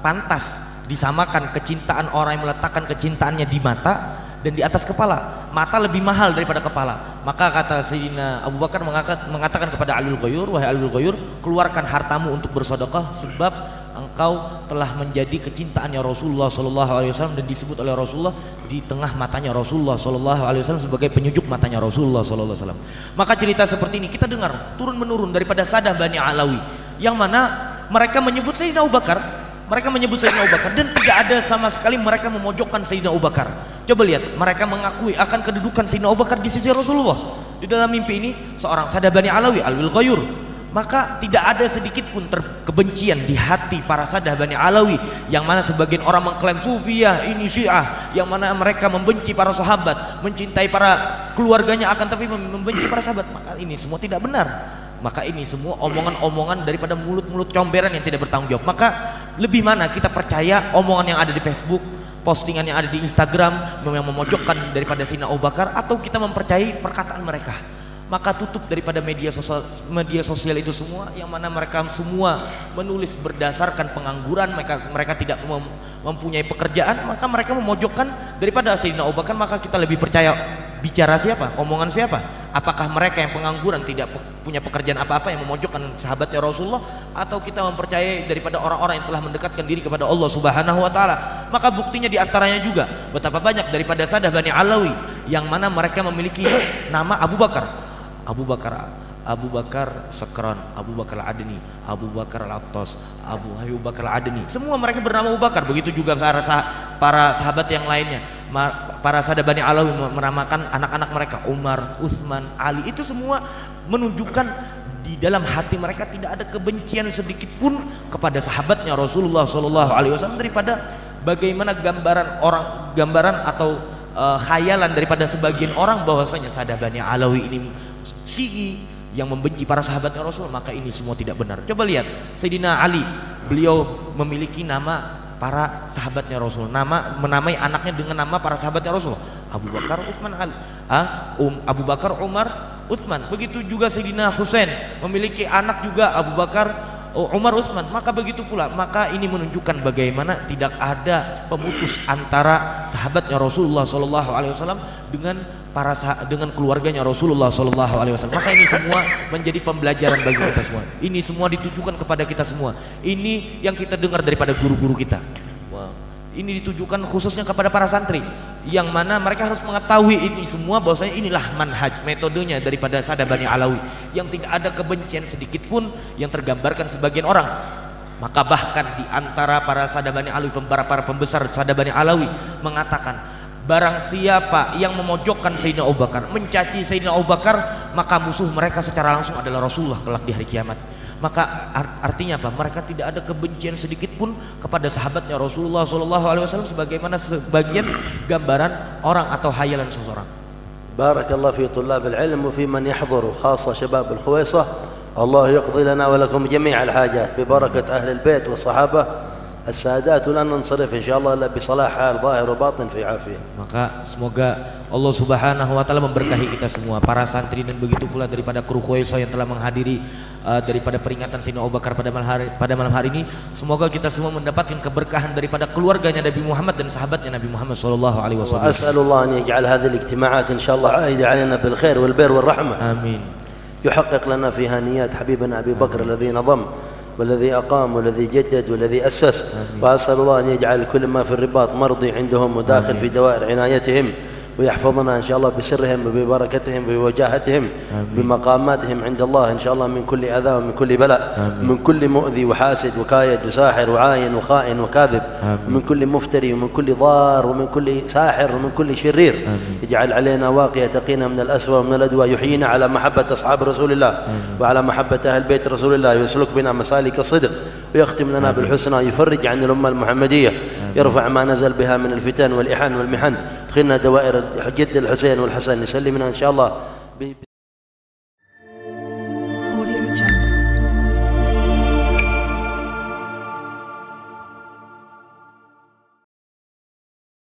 pantas disamakan kecintaan orang yang meletakkan kecintaannya di mata dan di atas kepala? Mata lebih mahal daripada kepala. Maka kata Sayyidina Abu Bakar mengatakan kepada Alwil Ghair, wahai Alwil Ghair, keluarkan hartamu untuk bersedekah, sebab engkau telah menjadi kecintaannya Rasulullah SAW dan disebut oleh Rasulullah di tengah matanya Rasulullah SAW sebagai penyejuk matanya Rasulullah SAW. Maka cerita seperti ini kita dengar turun menurun daripada Sadah Bani Alawi, yang mana mereka menyebut Sayyidina Abu Bakar, dan tidak ada sama sekali mereka memojokkan Sayyidina Abu Bakar. Coba lihat, mereka mengakui akan kedudukan Sayyidina Abu Bakar di sisi Rasulullah. Di dalam mimpi ini seorang Sadah Bani Alawi, Alwil Ghair, maka tidak ada sedikit pun kebencian di hati para Sadah Bani Alawi, yang mana sebagian orang mengklaim Sufiyah, ini Syiah, yang mana mereka membenci para sahabat, mencintai para keluarganya, akan tapi membenci para sahabat. Maka ini semua tidak benar. Maka ini semua omongan-omongan daripada mulut-mulut comberan yang tidak bertanggung jawab. Maka lebih mana kita percaya omongan yang ada di Facebook, postingan yang ada di Instagram yang memojokkan daripada Sayyidina Abu Bakar, atau kita mempercayai perkataan mereka? Maka tutup daripada media sosial itu semua, yang mana mereka semua menulis berdasarkan pengangguran, mereka tidak mempunyai pekerjaan, maka mereka memojokkan daripada Sayyidina Abu Bakar. Maka kita lebih percaya bicara siapa, omongan siapa? Apakah mereka yang pengangguran tidak punya pekerjaan apa-apa yang memojokkan sahabatnya Rasulullah, atau kita mempercayai daripada orang-orang yang telah mendekatkan diri kepada Allah Subhanahu wa taala? Maka buktinya diantaranya juga betapa banyak daripada Sadah Bani Alawi yang mana mereka memiliki nama Abu Bakar. Abu Bakar Sekran, Abu Bakar Adni, Abu Bakar Al-Attas, Abu Bakar Adni, semua mereka bernama Abu Bakar. Begitu juga para sahabat yang lainnya, para Sadah Bani Alawi menamakan anak-anak mereka Umar, Utsman, Ali. Itu semua menunjukkan di dalam hati mereka tidak ada kebencian sedikit pun kepada sahabatnya Rasulullah SAW, daripada bagaimana gambaran atau khayalan daripada sebagian orang bahwasanya Sadah Bani Alawi ini Syi'i yang membenci para sahabatnya Rasul. Maka ini semua tidak benar. Coba lihat Sayyidina Ali, beliau memiliki nama para sahabatnya Rasul, menamai anaknya dengan nama para sahabatnya Rasul, Abu Bakar, Utsman, Ali, Abu Bakar, Umar, Utsman. Begitu juga Sayyidina Husain memiliki anak juga Abu Bakar, Umar, Utsman. Maka begitu pula, maka ini menunjukkan bagaimana tidak ada pemutus antara sahabatnya Rasulullah SAW dengan keluarganya Rasulullah SAW. Maka ini semua menjadi pembelajaran bagi kita semua. Ini semua ditujukan kepada kita semua. Ini yang kita dengar daripada guru-guru kita. Ini ditujukan khususnya kepada para santri, yang mana mereka harus mengetahui ini semua, bahwasanya inilah manhaj, metodenya daripada Sadah Bani Alawi, yang tidak ada kebencian sedikit pun yang tergambarkan sebagian orang. Maka bahkan di antara para Sadah Bani Alawi, para pembesar Sadah Bani Alawi mengatakan, barang siapa yang memojokkan Sayyidina Abu Bakar, mencaci Sayyidina Abu Bakar, maka musuh mereka secara langsung adalah Rasulullah kelak di hari kiamat. Maka artinya apa? Mereka tidak ada kebencian sedikit pun kepada sahabatnya Rasulullah SAW, sebagaimana sebagian gambaran orang atau hayalan seseorang. Barakallahu fi tullab al-ilm wa fi man yahdhuru, khassa shabab al-Khuwaisah. Allah yaqdi lana wa lakum jami' al-hajat bi barakat ahli al-bait was sahabah السادات ولن ننصرف إن شاء الله إلا بصلاح حال ظاهر وباطن في عافية. Maka semoga Allah Subhanahu wa taala memberkahi kita semua, para santri dan begitu pula daripada kru Khoiso yang telah menghadiri daripada peringatan Sayyidina Abu Bakar pada malam hari ini. Semoga kita semua mendapatkan keberkahan daripada keluarganya Nabi Muhammad dan sahabatnya Nabi Muhammad sallallahu alaihi wasallam. وأسأل الله أن يجعل هذه الاجتماعات إن شاء الله عائدة علينا بالخير والبر والرحمة. Amin. يحقق لنا فيها نيات حبيبنا أبي بكر الذي نظم والذي أقام والذي جدد والذي أسس. وأسأل الله أن يجعل كل ما في الرباط مرضي عندهم وداخل في دوائر عنايتهم، ويحفظنا إن شاء الله بسرهم وببركتهم وبوجاهتهم بمقاماتهم عند الله إن شاء الله من كل أذى ومن كل بلاء، من كل مؤذي وحاسد وكايد وساحر وعاين وخائن وكاذب، من كل مفتري ومن كل ضار ومن كل ساحر ومن كل شرير. يجعل علينا واقية تقينا من الأسوأ ومن الأدوى، يحيينا على محبة أصحاب رسول الله وعلى محبة أهل بيت رسول الله، يسلك بنا مسالك الصدق ويختم لنا بالحسنى، يفرج عن الأمة المحمدية، يرفع ما نزل بها من الفتن والإحن والمحن، يدخلنا دوائر جد الحسين والحسن، يسلمنا إن شاء الله